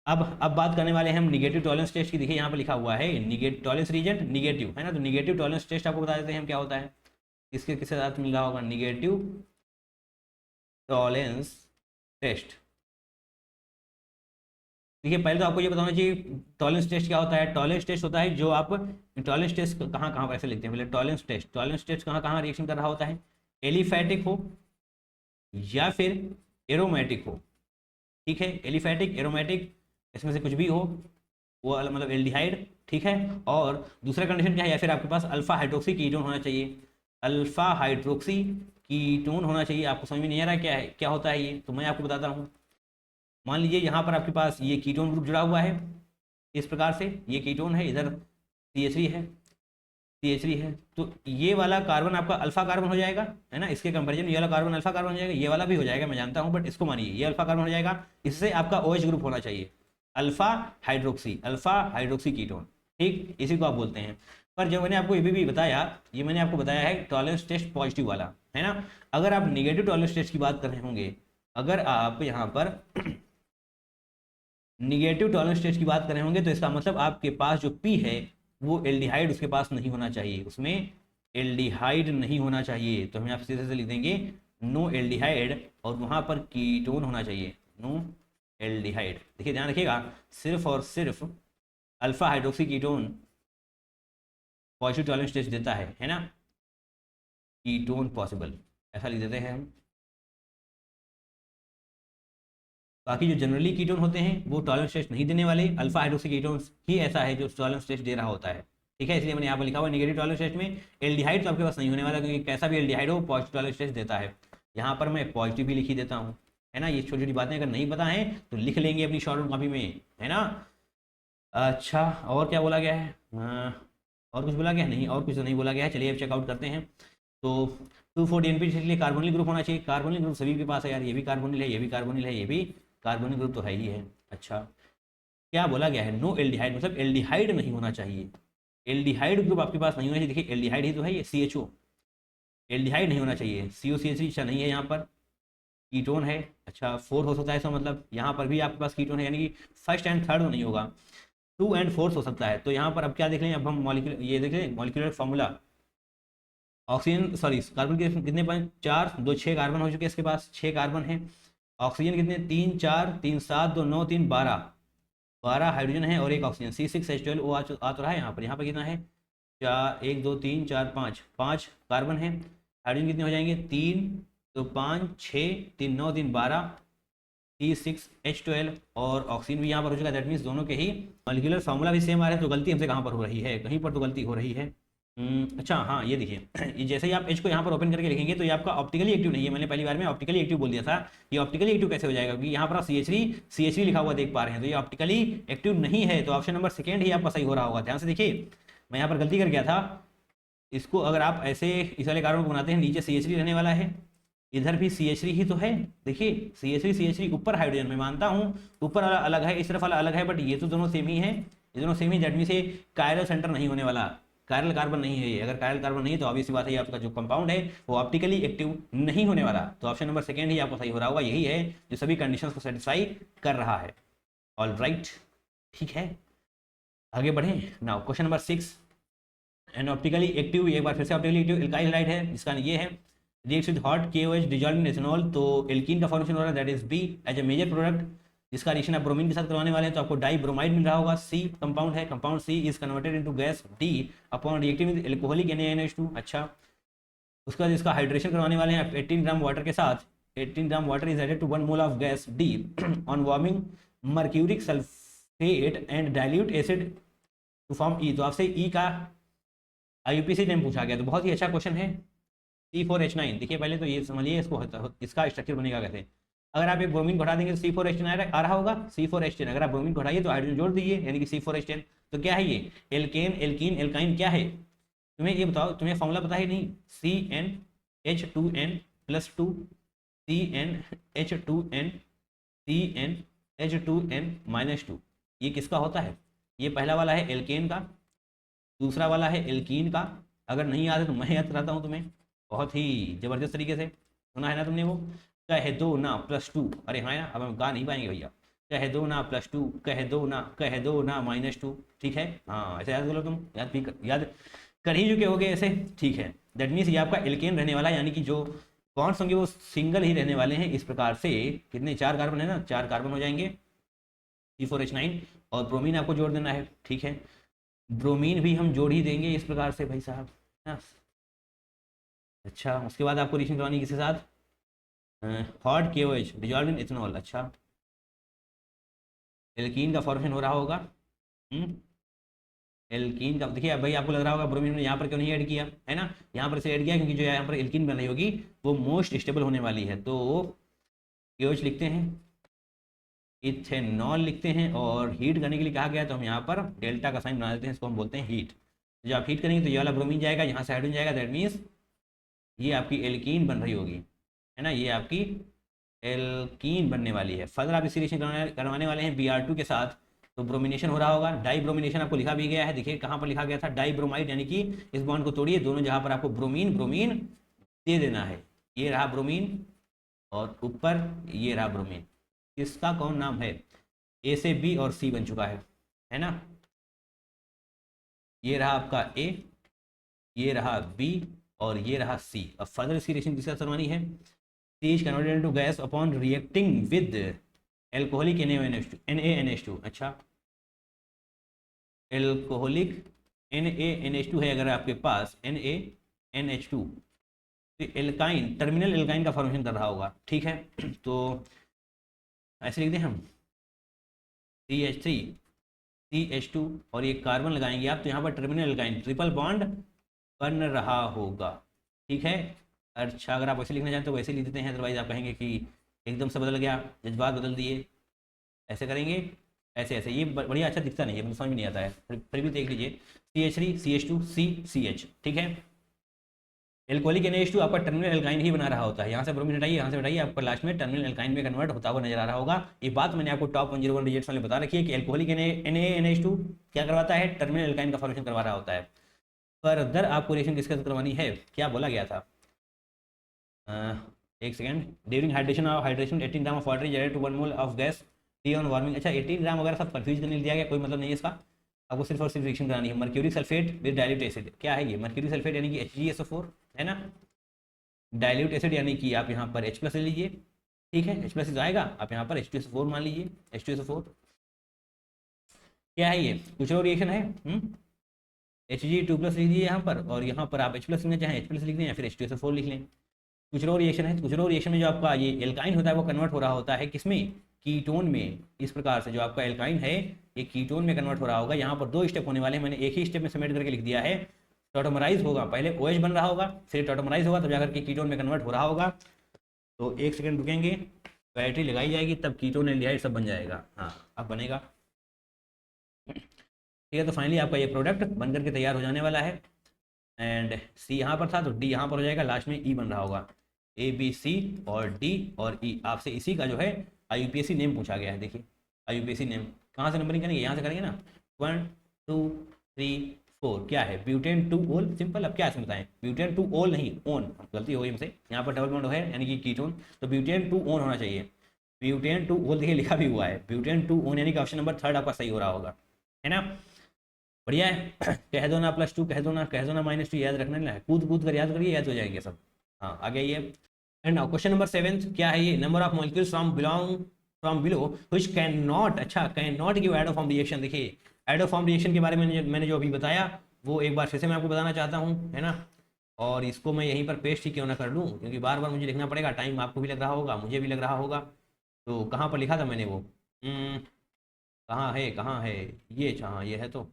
अब बात करने वाले हैं हम निगेटिव टॉलरेंस टेस्ट की। देखिए यहाँ पर लिखा हुआ है निगेटिव टॉलरेंस रीजन निगेटिव, है ना। तो निगेटिव टॉलरेंस टेस्ट आपको बता देते हैं हम क्या होता है, इसके किसके साथ मिल रहा होगा, निगेटिव टॉलरेंस टेस्ट। देखिए पहले तो आपको ये बताना चाहिए टॉलरेंस टेस्ट क्या होता है। टॉलरेंस टेस्ट होता है जो आप टॉलरेंस टेस्ट कहाँ कहाँ पर ऐसे लिखते हैं, पहले टॉलरेंस टेस्ट कहाँ कहाँ रिएक्शन कर रहा होता है, एलिफैटिक हो या फिर एरोमेटिक हो, ठीक है। एलिफैटिक एरोमेटिक इसमें से कुछ भी हो, वो मतलब एल्डिहाइड, ठीक है। और दूसरा कंडीशन क्या है, या फिर आपके पास अल्फा हाइड्रोक्सी कीटोन होना चाहिए, अल्फा हाइड्रोक्सी कीटोन होना चाहिए। आपको समझ में नहीं आ रहा क्या है, क्या होता है ये, तो मैं आपको बताता हूँ। मान लीजिए यहाँ पर आपके पास ये कीटोन ग्रुप जुड़ा हुआ है इस प्रकार से, ये कीटोन है, इधर CH3 है, CH3 है, तो ये वाला कार्बन आपका अल्फा कार्बन हो जाएगा, है ना। इसके कंपेरिजन ये वाला कार्बन अल्फा कार्बन हो जाएगा, ये वाला भी हो जाएगा मैं जानता हूँ, बट इसको मानिए ये अल्फा कार्बन हो जाएगा। इससे आपका OH ग्रुप होना चाहिए, अल्फा हाइड्रोक्सी कीटोन, ठीक, इसी को आप बोलते हैं। पर जो मैंने आपको ये भी बताया, ये मैंने आपको बताया है टॉलरेंस टेस्ट पॉजिटिव वाला, है ना। अगर आप निगेटिव टॉलरेंस टेस्ट की बात कर रहे होंगे, अगर आप यहाँ पर निगेटिव टॉलरेंस टेस्ट की बात कर रहे होंगे, तो इसका मतलब आपके पास जो पी है वो एल्डिहाइड उसके पास नहीं होना चाहिए, उसमें एल्डिहाइड नहीं होना चाहिए। तो हमें आप सीधे से लिख देंगे नो एल्डिहाइड, और वहां पर कीटोन होना चाहिए, नो एल्डिहाइड। देखिए ध्यान रखिएगा, सिर्फ और सिर्फ alpha hydroxy ketone positive Tollens test देता है ना। कीटोन पॉसिबल, ऐसा लिख देते हैं हम। बाकी जो जनरली कीटोन होते हैं वो टॉलरेंस टेस्ट नहीं देने वाले, अल्फा हाइड्रोक्सी कीटोन ही ऐसा है जो टॉलरेंस टेस्ट दे रहा होता है, ठीक है। इसलिए मैंने यहाँ पर लिखा हुआ नेगेटिव टॉलरेंस टेस्ट में एल्डिहाइड तो आपके पास नहीं होने वाला, क्योंकि कैसा भी एल्डिहाइड हो पॉजिटिव टॉलरेंस टेस्ट देता है। यहाँ पर मैं पॉजिटिव भी लिख ही देता हूँ, है ना। ये छोटी छोटी बातें अगर नहीं पता है तो लिख लेंगे अपनी शॉर्ट नोट कॉपी में, है ना। अच्छा और क्या बोला गया है, और कुछ बोला गया है? नहीं, और कुछ तो नहीं बोला गया है। चलिए अब चेकआउट करते हैं। तो 2,4-DNP के लिए कार्बोनिल ग्रुप होना चाहिए, कार्बोनिल ग्रुप सभी के पास है यार, ये भी कार्बोनिल है, ये भी कार्बोनिल है, ये भी कार्बोनिल ग्रुप तो है ही है। अच्छा क्या बोला गया है, नो एल्डिहाइड, मतलब एल्डिहाइड नहीं होना चाहिए, एल्डिहाइड ग्रुप आपके पास नहीं होना चाहिए। देखिए एल्डिहाइड ही तो है ये CHO, एल्डिहाइड नहीं होना चाहिए। COCH3 अच्छा नहीं है, यहाँ पर कीटोन है, अच्छा 4 हो सकता है, इसका मतलब यहाँ पर भी आपके पास कीटोन है, यानी कि फर्स्ट एंड थर्ड नहीं होगा, 2 एंड 4 हो सकता है। तो यहाँ पर अब क्या देख लें, अब हम मॉलिक्यूलर ये देख लें molecular formula. Oxygen sorry carbon के कितने पॉइंट 4 2 6 कार्बन हो चुके हैं इसके पास, 6 कार्बन है। ऑक्सीजन कितने 3 4 3 7 2 9 3 12 हाइड्रोजन है और एक ऑक्सीजन C6H12 वो आ तो रहा है। यहाँ पर कितना है, 4 1 2 3 4 5 कार्बन है। हाइड्रोजन कितने हो जाएंगे 3 तो 5 6 3 9 3 12 C6H12 और ऑक्सीजन भी यहाँ पर हो चुका है। दैट मीन्स दोनों के ही मॉलिक्यूलर फार्मूला भी सेम आ रहा है। तो गलती हमसे कहाँ पर हो रही है, कहीं पर तो गलती हो रही है। अच्छा हाँ ये देखिए ये जैसे ही आप H को यहाँ पर ओपन करके लिखेंगे तो ये आपका ऑप्टिकली एक्टिव नहीं है। मैंने पहली बार में ऑप्टिकली एक्टिव बोल दिया था, ये ऑप्टिकली एक्टिव कैसे हो जाएगा, क्योंकि यहाँ पर आप CH3 लिखा हुआ देख पा रहे हैं, तो ये ऑप्टिकली एक्टिव नहीं है। तो ऑप्शन नंबर सेकेंड ही आपका सही हो रहा होगा। ध्यान से देखिए मैं यहाँ पर गलती कर गया था, इसको अगर आप ऐसे इस वाले कार्बन को बनाते हैं, नीचे CH3 रहने वाला है, इधर भी CH3 ही तो है। देखिए CH3 ऊपर हाइड्रोजन, मैं मानता हूँ ऊपर वाला अलग है, इस तरफ वाला अलग है, बट ये तो दोनों सेम ही है, ये दोनों सेम ही। दैट मीन्स ये कायरल सेंटर नहीं होने वाला, कायरल कार्बन नहीं है ये। अगर कायरल कार्बन नहीं है तो ऑब्वियस बात है ये आपका जो कंपाउंड है वो ऑप्टिकली एक्टिव नहीं होने वाला। तो ऑप्शन नंबर सेकेंड ही आपको सही हो रहा होगा, यही है जो सभी कंडीशंस को सेटिस्फाई कर रहा है। ऑल राइट, ठीक है आगे बढ़े। Now question number 6, and optically active, एक बार फिर से ऑप्टिकली एक्टिव एल्काइल हैलाइड है, जिसका ये है reacts with hot KOH dissolved in ethanol, तो एल्कीन का फॉर्मेशन हो रहा है, that is B as a major product. जिसका रिएक्शन आप ब्रोमीन के साथ करवाने वाले हैं तो आपको डाई ब्रोमाइड मिल रहा होगा, C कंपाउंड है, compound C is converted into gas D upon reacting with alcoholic NaNH2। अच्छा उसका बाद इसका हाइड्रेशन करवाने वाले हैं 18 ग्राम वाटर के साथ, 18 gram water is added to 1 mole of gas D on warming mercuric sulphate and dilute acid to form E। तो आपसे E का IUPAC नेम पूछा गया, तो बहुत ही अच्छा क्वेश्चन है। C4H9, देखिए पहले तो ये समझिए इसको इसका स्ट्रक्चर बनेगा कैसे। अगर आप एक ब्रोमीन को हटा देंगे तो C4H10 आ रहा होगा, C4H10। अगर आप ब्रोमीन को हटाइए तो हाइड्रोजन जोड़ दीजिए, यानी कि C4H10। तो क्या है ये, एल्केन, एल्कीन, एल्काइन क्या है, तुम्हें ये बताओ, तुम्हें फॉर्मूला पता है नहीं, CnH2n+2, CnH2n, CnH2n-2, ये किसका होता है, ये पहला वाला है एल्केन का, दूसरा वाला है एल्कीन का। अगर नहीं याद है तो मैं याद कराता हूँ तुम्हें, बहुत ही जबरदस्त तरीके से, सुना है ना तुमने वो, कह दो ना +2, अरे हाँ ना, अब हम गा नहीं पाएंगे भैया, कह दो ना +2, कह दो ना -2, ठीक है, हाँ ऐसे याद करो, तुम याद कर ही चुके होगे ऐसे, ठीक है। दैट मीन्स ये आपका एल्केन रहने वाला है, यानी कि जो बॉन्ड्स होंगे वो सिंगल ही रहने वाले हैं। इस प्रकार से कितने, 4 कार्बन है ना, 4 कार्बन हो जाएंगे, C4H9, और ब्रोमीन आपको जोड़ देना है, ठीक है, ब्रोमीन भी हम जोड़ ही देंगे इस प्रकार से भाई साहब, है। अच्छा, उसके बाद आपको रिएक्शन करवानी किसके साथ, हॉट KOH डिजॉल्व इन इथेनॉल। अच्छा, एल्कीन का फॉर्मेशन हो रहा होगा, एल्कीन का देखिए, अब भाई आपको लग रहा होगा ब्रोमीन ने यहाँ पर क्यों नहीं ऐड किया, है ना, यहाँ पर से ऐड किया क्योंकि जो यहाँ पर एल्कीन बन रही होगी वो मोस्ट स्टेबल होने वाली है, तो KOH लिखते हैं, इथेनॉल लिखते हैं, और हीट करने के लिए कहा गया है तो हम यहाँ पर डेल्टा का साइन बना देते हैं, इसको हम बोलते हैं हीट। जब आप हीट करेंगे तो ये वाला ब्रोमीन जाएगा, यहाँ से हाइड्रोजन जाएगा, दैट मीन्स ये आपकी एल्कीन बन रही होगी, है ना, ये आपकी एल्कीन बनने वाली है। फर्दर आप इसी रिएक्शन करवाने वाले हैं Br2 के साथ, तो ब्रोमिनेशन हो रहा होगा, डाई ब्रोमिनेशन आपको लिखा भी गया है, देखिए कहाँ पर लिखा गया था, डाई ब्रोमाइड, यानी कि इस बॉन्ड को तोड़िए, दोनों जहाँ पर आपको ब्रोमीन ब्रोमीन दे देना है, ये रहा ब्रोमीन और ऊपर ये रहा ब्रोमीन, इसका कौन नाम है, A से B और C बन चुका है ना, ये रहा आपका A, ये रहा B और ये रहा C। अब फर्दर इसकी रिएक्शन डिस्कस करवानी है, C is converted into gas upon reacting with alcoholic NaNH2। अच्छा, एल्कोहलिक NaNH2 है अगर आपके पास NaNH2, तो एल्काइन, टर्मिनल एल्काइन का फॉर्मेशन कर रहा होगा, ठीक है। तो ऐसे लिख दें हम CH3 CH2 और ये कार्बन लगाएंगे आप, तो यहाँ पर टर्मिनल एल्काइन ट्रिपल बॉन्ड बन रहा होगा, ठीक है। अच्छा, अगर आप वैसे लिखना चाहें तो वैसे लिख देते हैं, अदरवाइज आप कहेंगे कि एकदम से बदल गया, जज्बात बदल दिए, ऐसे करेंगे, ऐसे ऐसे, ये बढ़िया अच्छा दिखता नहीं है, मुझे समझ में नहीं आता है, फिर भी देख लीजिए, CH3 CH2 CH, ठीक है। एल्कोहलिक NaH2 आपका टर्मिनल एल्काइन ही बना रहा होता है, यहाँ से ब्रोमीन हटाइए, यहाँ से हटाइए, आपका लास्ट में टर्मिनल एल्काइन में कन्वर्ट होता हुआ नजर आ रहा होगा। ये बात मैंने आपको टॉप 101 रिजल्ट्स में बता रखी है कि एल्कोहलिक NaNH2 क्या करवाता है, टर्मिनल एल्काइन का फॉर्मेशन करवा रहा होता है। फर्दर आपको रिएक्शन डिस्कस करवानी है, क्या बोला गया था, एक second, during hydration 18 gram of water generate 1 mole of gas T on warming. अच्छा, 18 ग्राम वगैरह सब कंफ्यूज करने दिया गया, कोई मतलब नहीं है इसका, आपको सिर्फ और सिर्फ रिएक्शन करानी है। Mercuric sulphate with dilute acid, क्या है ये, मर्क्यूरिक सल्फेट यानी कि HgSO4 है ना, डाइल्यूट एसिड यानी कि आप यहाँ पर H+ ले लीजिए, ठीक है, H+ आएगा, आप यहाँ पर H2SO4 मान लीजिए, H2SO4 क्या है ये, कुछ और रिएक्शन है, Hg2+ लीजिए यहाँ पर, और यहाँ पर आप H+ लिखना चाहें H+ लिख दें या फिर H2SO4 लिख लें। कुछ और रिएक्शन है, कुछ और रिएक्शन में जो आपका ये एल्काइन होता है वो कन्वर्ट हो रहा होता है किसमें, कीटोन में। इस प्रकार से जो आपका एल्काइन है ये कीटोन में कन्वर्ट हो रहा होगा। यहाँ पर 2 स्टेप होने वाले हैं, मैंने एक ही स्टेप में समेट करके लिख दिया है। टॉटोमराइज होगा, पहले OH बन रहा होगा, फिर टॉटोमराइज होगा, तब जाकर के कीटोन में कन्वर्ट हो रहा होगा। तो 1 सेकेंड रुकेंगे, बैटरी लगाई जाएगी, तब कीटोन एल्डिहाइड सब बन जाएगा, हाँ अब बनेगा, ठीक है। तो फाइनली आपका ये प्रोडक्ट बन करके तैयार हो जाने वाला है, एंड C यहाँ पर था तो D यहाँ पर हो जाएगा, लास्ट में E बन रहा होगा, ABC और D और E। आपसे इसी का जो है IUPAC नेम पूछा गया है, देखिए IUPAC नेम कहाँ से नंबरिंग करेंगे, यहाँ से करेंगे ना, 1 2 3 4, क्या है, ब्यूटेन 2 ओल, सिंपल। अब क्या इसमें बताएं, ब्यूटेन 2 ओल नहीं ओन, गलती हो गई हमसे, यहाँ पर डबल बॉन्ड है यानी कि कीटोन, तो ब्यूटेन 2 ओन होना चाहिए, ब्यूटेन 2 ओल देखिए लिखा भी हुआ है, ब्यूटेन 2 ओन, यानी कि ऑप्शन नंबर 3 आपका सही हो रहा होगा, है ना, बढ़िया है। कह दो ना +2, कह दो ना -2, याद रखना है, कूद कूद कर याद करिए, याद हो जाएंगे सब, हाँ आगे ये। एंड नाउ क्वेश्चन नंबर 7 क्या है ये, number of molecules from below which can not, अच्छा कैन नॉट गिव एडोफॉर्म रिएक्शन। देखिए एडोफॉर्म रिएक्शन के बारे में मैंने जो अभी बताया वो एक बार फिर से मैं आपको बताना चाहता हूँ, है ना, और इसको मैं यहीं पर पेस्ट ही क्यों ना कर लूँ, क्योंकि बार बार मुझे लिखना पड़ेगा, टाइम आपको भी लग रहा होगा, मुझे भी लग रहा होगा। तो कहाँ पर लिखा था मैंने वो, कहाँ है ये, हाँ ये है, तो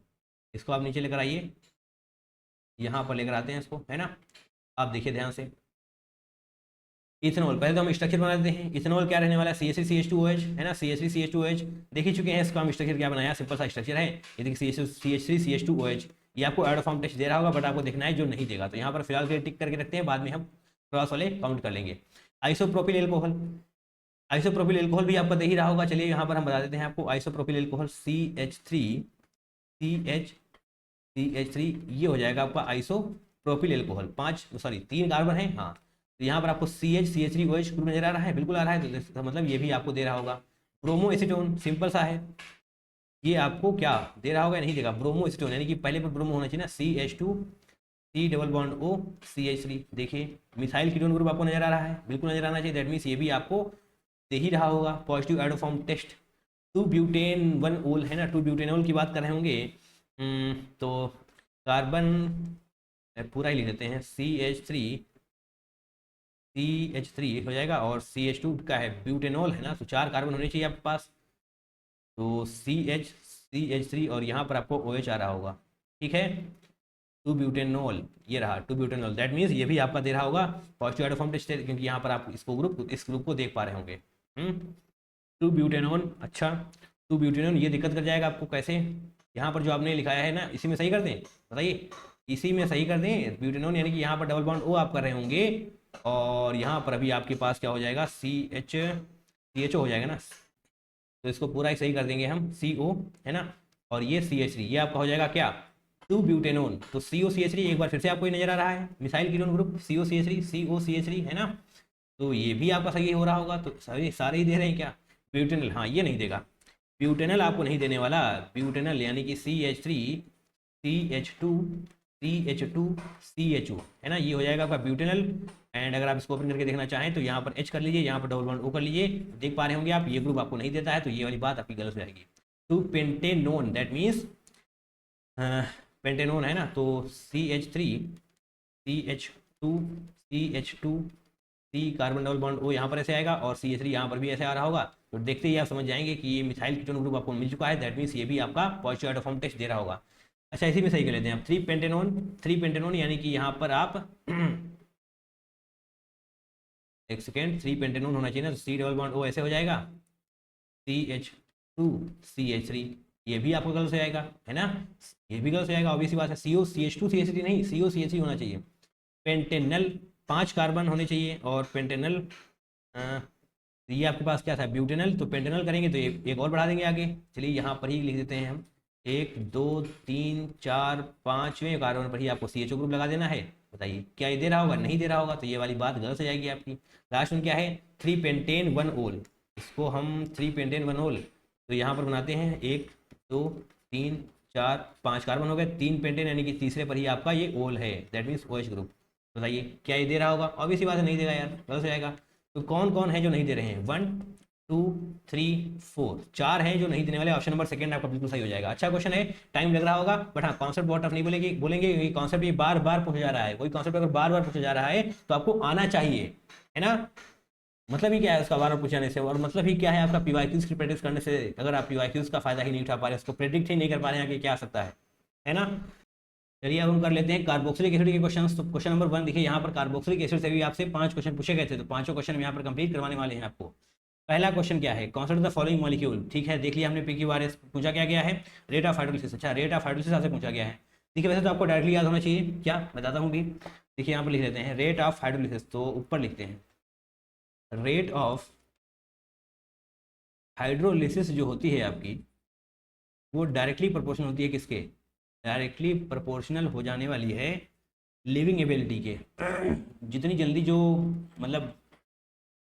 इसको आप नीचे लेकर आइए, यहाँ पर लेकर आते हैं इसको, है ना। आप देखिए ध्यान से, इथेनॉल, पहले तो हम स्ट्रक्चर बना देते हैं। इथेनॉल क्या रहने वाला है, CH3CH2OH है ना, CH3CH2OH देख ही चुके हैं, इसका हम स्ट्रक्चर क्या बनाया, सिंपल सा स्ट्रक्चर है। ये देखिए CH3CH2OH, ये आपको एड फॉर्म टेस्ट दे रहा होगा, बट आपको देखना है जो नहीं देगा, तो यहाँ पर फिलहाल के टिक करके रखते हैं, बाद में हम क्रॉस वाले काउंट कर लेंगे। आइसोप्रोपिल एल्कोहल, आइसोप्रोपिल एल्कोहल भी आपका दे ही रहा होगा, चलिए यहाँ पर हम बता देते हैं आपको। आइसोप्रोपिल एल्कोहल CH3 ये हो जाएगा आपका आइसोप्रोपिल एल्कोहल। 3 कार्बन है, हाँ। तो यहाँ पर आपको CH3OH ग्रुप नजर आ रहा है, बिल्कुल आ रहा है, तो इसका मतलब ये भी आपको दे रहा होगा। ब्रोमो एसीटोन, सिंपल सा है, ये आपको क्या दे रहा होगा, नहीं देगा। ब्रोमो एसीटोन यानी कि पहले पर ब्रोमो होना चाहिए ना, CH2 C double bond O CH3, देखिए मिथाइल कीटोन ग्रुप आपको नजर आ रहा है, बिल्कुल नजर आना चाहिए, दैट मीन्स ये भी आपको दे ही रहा होगा। पॉजिटिव एडोफॉर्म टेस्ट 2-ब्यूटेन-1-ओल है ना, 2-ब्यूटेनॉल की बात कर रहे होंगे। तो कार्बन पूरा ही लिख देते हैं, CH3 हो जाएगा, और CH2 का है ब्यूटेनॉल है ना, तो 4 कार्बन होने चाहिए आपके पास, तो CH3 और यहाँ पर आपको OH आ रहा होगा, ठीक है। 2-ब्यूटेनॉल, ये रहा 2-ब्यूटेनॉल, दैट मीन्स ये भी आपका दे रहा होगा पॉजिटिव एडोफॉर्म टेस्ट, क्योंकि यहाँ पर आप इसको इस ग्रुप को देख पा रहे होंगे। 2-ब्यूटेनॉल, अच्छा 2-ब्यूटेनॉल ये दिक्कत कर जाएगा आपको, कैसे, यहाँ पर जो आपने लिखाया है ना, इसी में सही कर दें, बताइए, इसी में सही कर दें ब्यूटेनॉल, यानी कि यहाँ पर डबल बॉन्ड O आप कर रहे होंगे, और यहाँ पर अभी आपके पास क्या हो जाएगा, CHO हो जाएगा ना, तो इसको पूरा ही सही कर देंगे हम, CO है ना, और ये CH3, ये आपका हो जाएगा क्या, 2-ब्यूटेनॉल। तो COCH3 एक बार फिर से आपको नजर आ रहा है, मिसाइल कीटोन ग्रुप COCH3 है ना, तो ये भी आपका सही हो रहा होगा, तो सारे ही दे रहे हैं क्या। ब्यूटेनल, हाँ ये नहीं देगा, ब्यूटेनल आपको नहीं देने वाला, ब्यूटेनल यानी कि CH3 CH2 है ना, ये हो जाएगा आपका ब्यूटेनल। एंड अगर आप इसको ओपन करके देखना चाहें तो यहाँ पर H कर लीजिए, यहाँ पर डबल बॉन्ड O कर लीजिए, देख पा रहे होंगे आप, ये ग्रुप आपको नहीं देता है, तो ये वाली बात आपकी गलत हो जाएगी। 2-पेंटेनोन, दैट मीन्स पेंटेनोन है ना, तो CH3 CH2 C carbon double bond O यहाँ पर ऐसे आएगा, और CH3 यहाँ पर भी ऐसे आ रहा होगा, तो देखते ही आप समझ जाएंगे कि ये मिथाइल कीटोन ग्रुप आपको मिल चुका है, दैट मीन्स ये भी आपका पॉजिटिव एडोफॉर्म टेस्ट दे रहा होगा। अच्छा इसी में सही कर लेते हैं आप, 3-पेंटेनोन यानी कि यहाँ पर आप एक सेकेंड, 3-पेंटेनोन होना चाहिए ना, तो C डबल बॉन्ड O ऐसे हो जाएगा, CH2 CH3, ये भी आपको गलत हो जाएगा है ना, ये भी गलत हो जाएगा, ऑब्वियस सी बात है, COCH2 CH3 नहीं, COCH3 होना चाहिए। पेंटेनल 5 कार्बन होने चाहिए, और पेंटेनल ये आपके पास क्या था, ब्यूटेनल, तो पेंटेनल करेंगे तो एक और बढ़ा देंगे आगे, चलिए यहाँ पर ही लिख देते हैं हम, 1 2 3 4 5वें कार्बन पर ही आपको CHO ग्रुप लगा देना है। बताइए क्या ये दे रहा होगा, नहीं दे रहा होगा, तो ये वाली बात गलत हो जाएगी आपकी। लास्ट में क्या है, 3-पेंटेन-1-ओल, इसको हम 3-पेंटेन-1-ओल, तो यहाँ पर बनाते हैं 1 2 3 4 5 कार्बन हो गए, 3 पेंटेन यानी कि तीसरे पर ही आपका ये ओल है, दैट मीन्स OH ग्रुप। बताइए क्या ये दे रहा होगा, ऑब्वियस बात है नहीं देगा यार, गलत हो जाएगा। तो कौन कौन है जो नहीं दे रहे हैं, 1 2 3 4, 4 हैं जो नहीं देने वाले, ऑप्शन नंबर सेकंड आपका बिल्कुल सही हो जाएगा। अच्छा क्वेश्चन है, टाइम लग रहा होगा, बट हाँ कॉन्सेप्ट बहुत टफ नहीं बोलेंगे क्योंकि कॉन्सेप्ट ये बार बार पूछा जा रहा है, कोई कॉन्सेप्ट अगर बार बार पूछा जा रहा है तो आपको आना चाहिए, है ना। मतलब ही क्या है उसका बार बार पूछने से, और मतलब ही क्या है आपका PYQs की प्रैक्टिस करने से, अगर आप PYQs का फायदा ही नहीं उठा पा रहे, उसको प्रेडिक्ट ही नहीं कर पा रहे हैं कि क्या आ सकता है ना। चलिए अब हम कर लेते हैं कार्बोक्सिलिक एसिड के क्वेश्चंस। तो क्वेश्चन नंबर 1 देखिए, यहाँ पर कार्बोक्सिलिक एसिड से भी आपसे 5 क्वेश्चन पूछे गए थे, तो पांचों क्वेश्चन यहाँ पर कंप्लीट करवाने वाले हैं आपको। पहला क्वेश्चन क्या है, कंसिडर द फॉलोइंग मॉलिक्यूल, ठीक है, देख लिया हमने PQRS, पूछा क्या गया है, रेट ऑफ हाइड्रोलिसिस, अच्छा रेट ऑफ हाइड्रोलिसिस आपसे पूछा गया है। देखिए वैसे तो आपको डायरेक्टली याद होना चाहिए, क्या बताता हूँ भी, देखिए यहाँ पर लिख लेते हैं रेट ऑफ हाइड्रोलिसिस, तो ऊपर लिखते हैं रेट ऑफ हाइड्रोलिसिस जो होती है आपकी, वो डायरेक्टली प्रोपोर्शनल होती है किसके, डायरेक्टली प्रोपोर्शनल हो जाने वाली है लिविंग एबिलिटी के। जितनी जल्दी जो मतलब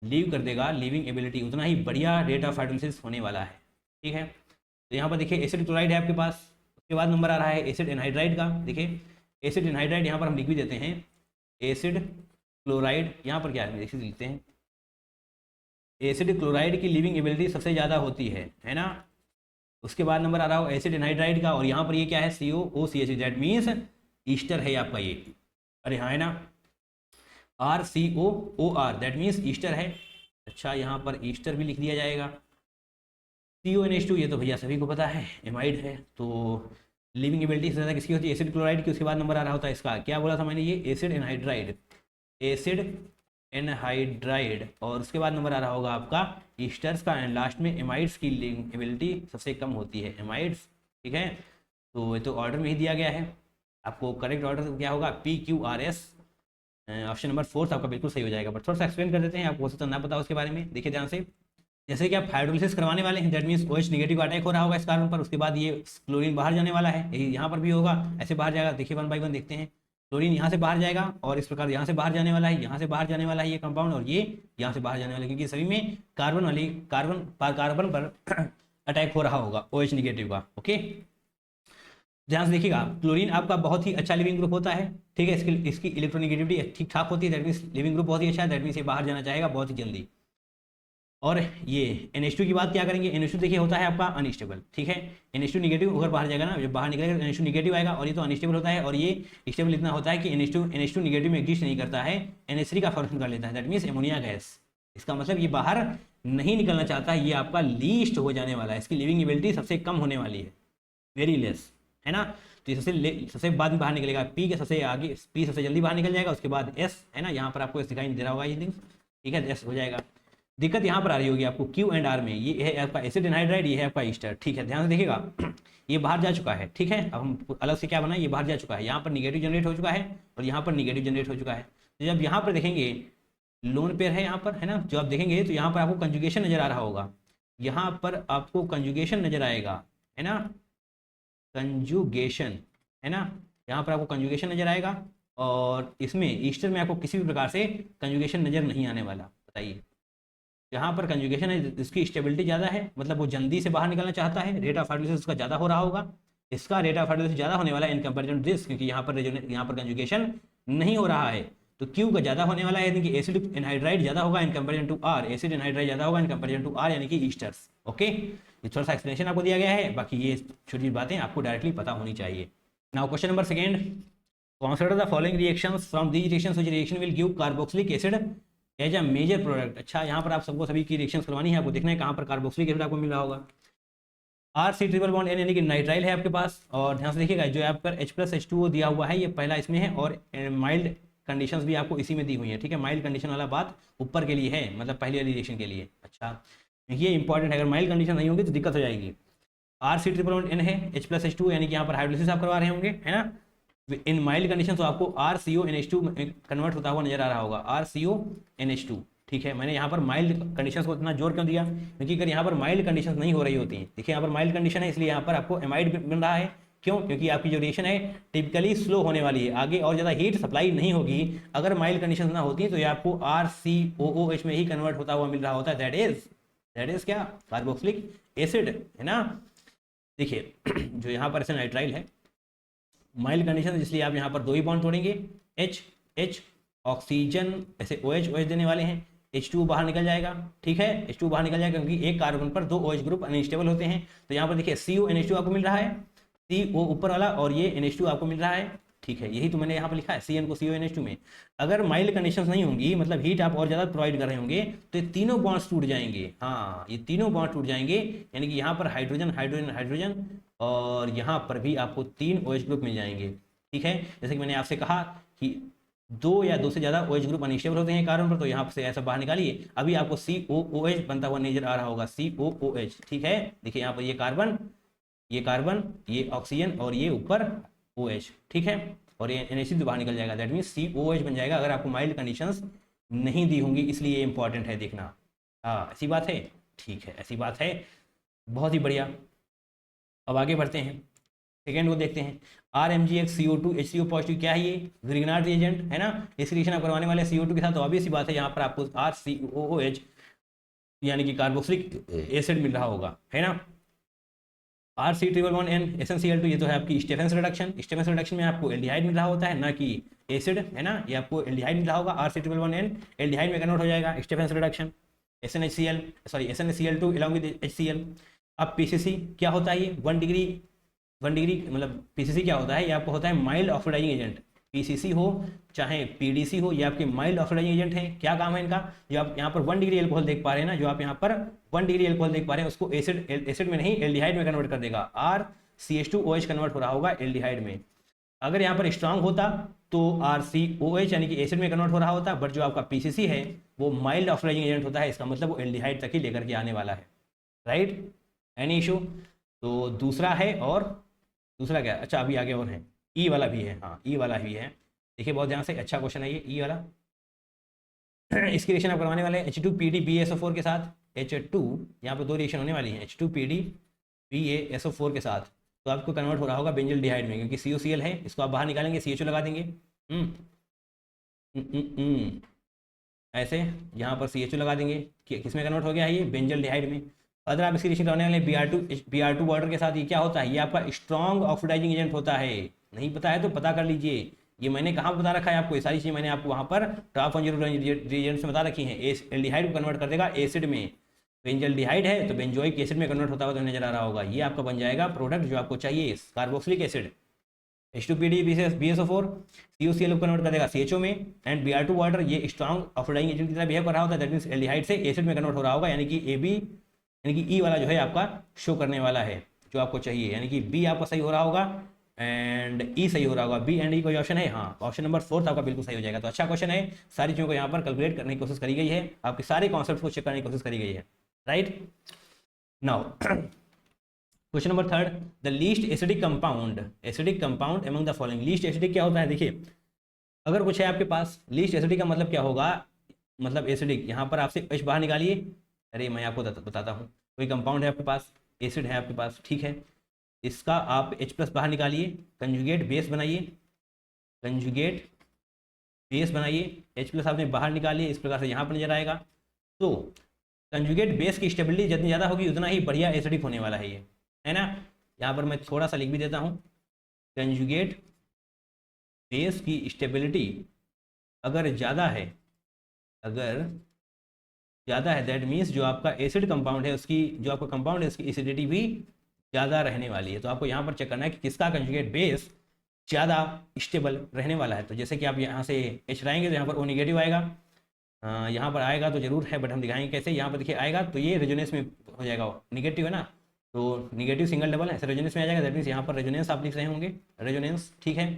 लीव कर देगा लिविंग एबिलिटी, उतना ही बढ़िया रेट ऑफ हाइड्रोलिसिस होने वाला है, ठीक है। तो यहाँ पर देखिए एसिड क्लोराइड है आपके पास, उसके बाद नंबर आ रहा है एसिड एनहाइड्राइड का। देखिए एसिड एनहाइड्राइड यहाँ पर हम लिख भी देते हैं, एसिड क्लोराइड, यहाँ पर क्या है देखिए लिखते हैं, एसिड क्लोराइड की लिविंग एबिलिटी सबसे ज़्यादा होती है ना। उसके बाद नंबर आ रहा हो एसिड एनहाइड्राइड का, और यहाँ पर ये क्या है COOCH, दैट मीन्स ईस्टर है आपका ये, अरे हाँ है ना, RCOOR, दैट मीन्स ईस्टर है। अच्छा यहाँ पर ईस्टर भी लिख दिया जाएगा। CONH2 ये तो भैया सभी को पता है, एमाइड है, तो लिविंग एबिलिटी सबसे ज़्यादा किसकी होती है, एसिड क्लोराइड की। उसके बाद नंबर आ रहा होता है इसका, क्या बोला था मैंने, ये एसिड एनहाइड्राइड, एसिड एनहाइड्राइड, और उसके बाद नंबर आ रहा होगा आपका ईस्टर्स का, एंड लास्ट में एमाइड्स की लिविंगेबिलिटी सबसे कम होती है, एमाइड्स। ठीक है, तो ये तो ऑर्डर में ही दिया गया है, आपको करेक्ट ऑर्डर क्या होगा PQRS। ऑप्शन नंबर 4 आपका बिल्कुल सही हो जाएगा। बट थोड़ा सा एक्सप्लेन कर देते हैं, आपको हो सकता ना पता उसके बारे में। देखिए ध्यान से, जैसे कि आप हाइड्रोलिसिस करवाने वाले हैं, that means OH negative attack हो रहा होगा इस कार्बन पर, उसके बाद ये क्लोरीन बाहर जाने वाला है, यही यहाँ पर भी होगा, ऐसे बाहर जाएगा। देखिए 1 बाई 1 देखते हैं, क्लोरीन यहाँ से बाहर जाएगा और इस प्रकार यहाँ से बाहर जाने वाला है, यहाँ से बाहर जाने वाला है ये कंपाउंड, और ये यहाँ से बाहर जाने वाला है, क्योंकि सभी में कार्बन पर अटैक हो रहा होगा OH नेगेटिव का। ओके, ध्यान से देखिएगा, क्लोरीन आपका बहुत ही अच्छा लिविंग ग्रुप होता है। ठीक है, इसकी इलेक्ट्रोनेगेटिविटी ठीक ठाक होती है, दैट मीन्स लिविंग ग्रुप बहुत ही अच्छा है, दैट मीन्स ये बाहर जाना चाहेगा बहुत ही जल्दी। और ये NH2 की बात क्या करेंगे, NH2 देखिए होता है आपका अनस्टेबल। ठीक है, NH2 निगेटिव अगर बाहर जाएगा ना, जब बाहर निकलेगा तो NH2 निगेटिव आएगा, और ये तो अनस्टेबल होता है, और ये स्टेबल इतना होता है कि NH2 निगेटिव में एग्जिस्ट नहीं करता है, NH3 का फॉर्मेशन कर लेता है, दैट मीन्स एमोनिया गैस। इसका मतलब ये बाहर नहीं निकलना चाहता है, ये आपका लीस्ट हो जाने वाला है, इसकी लिविंग एबिलिटी सबसे कम होने वाली है, वेरी लेस, है ना। तो ये सबसे बाद में बाहर निकलेगा, P के सबसे आगे, P सबसे जल्दी बाहर निकल जाएगा, उसके बाद S, है ना, यहाँ पर आपको S दिखाई दे रहा होगा ये थिंग्स। ठीक है, S हो जाएगा। दिक्कत यहाँ पर आ रही होगी आपको Q एंड R में, ये है आपका एसिड एनहाइड्राइड, ये है आपका ईस्टर। ठीक है, ध्यान से देखिएगा, ये बाहर जा चुका है। ठीक है, अब हम अलग से क्या बनाए, ये बाहर जा चुका है, यहाँ पर निगेटिव जनरेट हो चुका है और यहाँ पर निगेटिव जनरेट हो चुका है। तो जब यहाँ पर देखेंगे लोन पेयर है यहाँ पर, है ना, जो आप देखेंगे तो यहाँ पर आपको कंजुगेशन नजर आ रहा होगा, यहाँ पर आपको कंजुगेशन नजर आएगा, है ना, कंजुगेशन, है ना, यहाँ पर आपको कंजुगेशन नजर आएगा, और इसमें ईस्टर में आपको किसी भी प्रकार से कंजुगेशन नजर नहीं आने वाला। बताइए, यहाँ पर कंजुगेशन है, इसकी स्टेबिलिटी ज़्यादा है, मतलब वो जल्दी से बाहर निकलना चाहता है, रेट ऑफ हाइड्रोलिसिस उसका ज़्यादा हो रहा होगा, इसका रेट ऑफ हाइड्रोलिसिस ज़्यादा होने वाला है इन कंपेरिजन दिस, क्योंकि यहाँ पर कंजुगेशन नहीं हो रहा है, तो Q का ज़्यादा होने वाला है, यानी कि एसिड एनहाइड्राइड ज़्यादा होगा in comparison to R, acid anhydride ज़्यादा होगा इन कंपेरिजन टू R, यानी कि ईस्टर्स। ओके, ये थोड़ा सा एक्सप्लेनेशन आपको दिया गया है, बाकी ये छोटी बातें आपको डायरेक्टली पता होनी चाहिए। Now question number 2, consider the following reactions, from these reactions which reaction will give carboxylic acid as a major product. अच्छा, यहाँ पर आप सबको सभी की रिएक्शंस करवानी है, आपको देखना है कहाँ पर कार्बोक्सिलिक एसिड आपको मिल रहा होगा। R3 यानी कि नाइट्राइल है आपके पास, और ध्यान से देखिएगा जो आपका H+H2O दिया हुआ है, ये पहला इसमें है, और माइल्ड कंडीशंस भी आपको इसी में दी हुई है। ठीक है, माइल्ड कंडीशन वाला बात ऊपर के लिए है, मतलब पहली वाली रिएक्शन के लिए। अच्छा, ये इंपॉर्टेंट है, अगर माइल्ड कंडीशन नहीं होगी तो दिक्कत हो जाएगी। R3 है, H+H2 यानी कि यहाँ पर हाइड्रोलिसिस आप करवा रहे होंगे, है ना। इन माइल्ड कंडीशन तो आपको RCONH2 कन्वर्ट होता हुआ नजर आ रहा होगा, RCONH2। ठीक है, मैंने यहाँ पर माइल्ड कंडीशंस को इतना जोर क्यों दिया, क्योंकि अगर यहाँ पर माइल्ड कंडीशंस नहीं हो रही होती हैं, देखिए यहाँ पर माइल्ड कंडीशन है, इसलिए यहाँ पर आपको एमाइड मिल रहा है। क्यों, क्योंकि आपकी जो रिएक्शन है टिपिकली स्लो होने वाली है, आगे और ज़्यादा हीट सप्लाई नहीं होगी। अगर माइल्ड कंडीशन ना होती तो ये आपको RCOOH में ही कन्वर्ट होता हुआ मिल रहा होता है, दैट इज क्या, कार्बोक्सिलिक एसिड, है ना। देखिए जो यहाँ पर नाइट्राइल है, माइल्ड कंडीशन, इसलिए आप यहाँ पर 2 ही बॉन्ड तोड़ेंगे, H ऑक्सीजन, ऐसे OH देने वाले हैं, H2 बाहर निकल जाएगा। ठीक है, H2 बाहर निकल जाएगा, क्योंकि एक कार्बन पर 2 OH ग्रुप अनस्टेबल होते हैं। तो यहाँ पर देखिए CONH2 आपको मिल रहा है, CO ऊपर वाला, और ये NH2 आपको मिल रहा है। ठीक है, यही तो मैंने यहाँ पर लिखा है, CN को CONH2 में। अगर माइल्ड कंडीशंस नहीं होंगी, मतलब हीट आप और ज़्यादा प्रोवाइड कर रहे होंगे, तो ये तीनों बॉन्ड्स टूट जाएंगे। हाँ, ये तीनों बॉन्ड टूट जाएंगे, यानी कि यहाँ पर हाइड्रोजन हाइड्रोजन हाइड्रोजन, और यहाँ पर भी आपको 3 OH ग्रुप मिल जाएंगे। ठीक है, जैसे कि मैंने आपसे कहा कि 2 या 2 से ज़्यादा OH ग्रुप अनस्टेबल होते हैं कार्बन पर, तो यहाँ से ऐसा बाहर निकालिए, अभी आपको COOH बनता हुआ नजर आ रहा होगा, COOH। ठीक है, देखिए यहाँ पर ये कार्बन, ये ऑक्सीजन, और ये ऊपर OH। ठीक है, और ये NH3 बाहर निकल जाएगा, दैट मीन्स COOH बन जाएगा, अगर आपको माइल्ड कंडीशंस नहीं दी होंगी, इसलिए ये इंपॉर्टेंट है देखना। हाँ, ऐसी बात है, ठीक है, ऐसी बात है, बहुत ही बढ़िया। अब आगे बढ़ते हैं, सेकेंड को देखते हैं। RMgX CO2 HCO पॉजिटिव, क्या है ये, ग्रीनार्ड रिएजेंट, है ना। इस रिएक्शन आप करवाने वाले CO2 के साथ, तो ऑब्वियस सी बात है यहाँ पर आपको RCOOH यानी कि कार्बोक्सिलिक एसिड मिल रहा होगा, है ना। R3 SnCl2, ये तो है आपकी स्टेफेंस रिडक्शन। स्टेफेंस रिडक्शन में आपको एल्डिहाइड मिल रहा होता है, ना कि एसिड, है ना। ये आपको एल्डिहाइड मिल रहा होगा, R3 एल्डिहाइड में कन्वर्ट हो जाएगा, Stephens reduction. SnCl2 along with HCl। अब PCC क्या होता है, ये 1 डिग्री मतलब PCC क्या होता है, ये आपको होता है माइल्ड ऑक्सीडाइजिंग एजेंट। PCC हो चाहे PDC हो, ये आपके माइल्ड ऑक्सीडाइजिंग एजेंट हैं। क्या काम है इनका, जो आप यहाँ पर 1 डिग्री एल्कोहल देख पा रहे हैं ना, जो आप यहाँ पर 1 डिग्री एल्कोहल देख पा रहे हैं, उसको एसिड में नहीं एल्डिहाइड में कन्वर्ट कर देगा। RCH2OH कन्वर्ट हो रहा होगा एल्डिहाइड में। अगर यहाँ पर स्ट्रांग होता तो RCOH यानी कि एसिड में कन्वर्ट हो रहा होता, बट जो आपका PCC है वो माइल्ड ऑक्सीडाइजिंग एजेंट होता है, इसका मतलब वो एल्डिहाइड तक ही लेकर के आने वाला है, राइट। Any issue? तो दूसरा है, और दूसरा क्या, अच्छा अभी आगे और है, ई वाला भी है, हाँ ई वाला भी है। देखिए बहुत ध्यान से, अच्छा क्वेश्चन है ये ई वाला। इसकी रिएक्शन आप करवाने वाले हैं H2PD BaSO4 के साथ, H2 यहाँ पर दो रिएक्शन होने वाली हैं H2PD BaSO4 के साथ, तो आपको कन्वर्ट हो रहा होगा बेंजल डिहाइड में, क्योंकि COCl है, इसको आप बाहर निकालेंगे CHO लगा देंगे। ऐसे यहाँ पर CHO लगा देंगे, किसमें कन्वर्ट हो गया है ये, बेंजल डिहाइड में। अगर आप इसकी रिएक्शन करने वाले Br2 बॉर्डर के साथ, ये क्या होता है, ये आपका स्ट्रॉन्ग ऑक्सीडाइजिंग एजेंट होता है। नहीं पता है तो पता कर लीजिए, ये मैंने कहाँ बता रखा है आपको, ये सारी चीज़ मैंने आपको वहाँ पर टॉप 10 रिएजेंट्स में बता रखी हैं। एल्डिहाइड को कन्वर्ट कर देगा एसिड में, बेंजल डिहाइड है तो बेंजोइक एसिड में कन्वर्ट होता हुआ तो नजर आ रहा होगा, ये आपका बन जाएगा प्रोडक्ट जो आपको चाहिए, carboxylic acid. H2PD BaSO4 COCl को कन्वर्ट कर देगा CHO में, एंड Br2 वाटर ये स्ट्रॉन्ग ऑक्सीडाइजिंग एजेंट की तरह बिहेव कर रहा होता है, दैट मींस एल्डिहाइड से एसिड में कन्वर्ट हो रहा होगा, यानी कि AB यानी कि E वाला जो है आपका शो करने वाला है जो आपको चाहिए, यानी कि B आपका सही हो रहा होगा एंड E सही हो रहा होगा। B एंड E कोई ऑप्शन है, हाँ ऑप्शन नंबर 4 आपका बिल्कुल सही हो जाएगा। तो अच्छा क्वेश्चन है, सारी चीज़ों को यहाँ पर कैलकुलेट करने की कोशिश करी गई है, आपके सारे कॉन्सेप्ट को चेक करने की कोशिश करी गई है, right. Now question number 3, the least acidic compound among the following. Least acidic क्या होता है, देखिए अगर कुछ है आपके पास, लीस्ट एसिडिक का मतलब क्या होगा, मतलब एसिडिक, यहाँ पर आपसे H बाहर निकालिए, अरे मैं आपको बताता हूँ, कोई कंपाउंड है आपके पास, एसिड है आपके पास, ठीक है, इसका आप H+ बाहर निकालिए, कंजुगेट बेस बनाइए, H+ आपने बाहर निकालिए, इस प्रकार से यहाँ पर नजर आएगा। तो कंजुगेट बेस की स्टेबिलिटी जितनी ज़्यादा होगी उतना ही बढ़िया एसिडिक होने वाला है ये, है ना। यहाँ पर मैं थोड़ा सा लिख भी देता हूँ, कंजुगेट बेस की स्टेबिलिटी अगर ज़्यादा है, दैट मीन्स जो आपका एसिड कंपाउंड है उसकी, जो आपका कंपाउंड है उसकी एसिडिटी भी ज़्यादा रहने वाली है। तो आपको यहाँ पर चेक करना है कि किसका कंजुगेट बेस ज़्यादा स्टेबल रहने वाला है। तो जैसे कि आप यहाँ से H लाएंगे तो यहाँ पर O नेगेटिव आएगा, यहाँ पर आएगा तो जरूर है, बट हम दिखाएंगे कैसे। यहाँ पर देखिए आएगा तो ये रेजोनेंस में हो जाएगा, नेगेटिव है ना, तो नेगेटिव सिंगल डबल ऐसे रेजोनेंस में आ जाएगा, दैट मीन्स यहाँ पर रेजोनेंस आप लिख रहे होंगे, रेजोनेंस ठीक है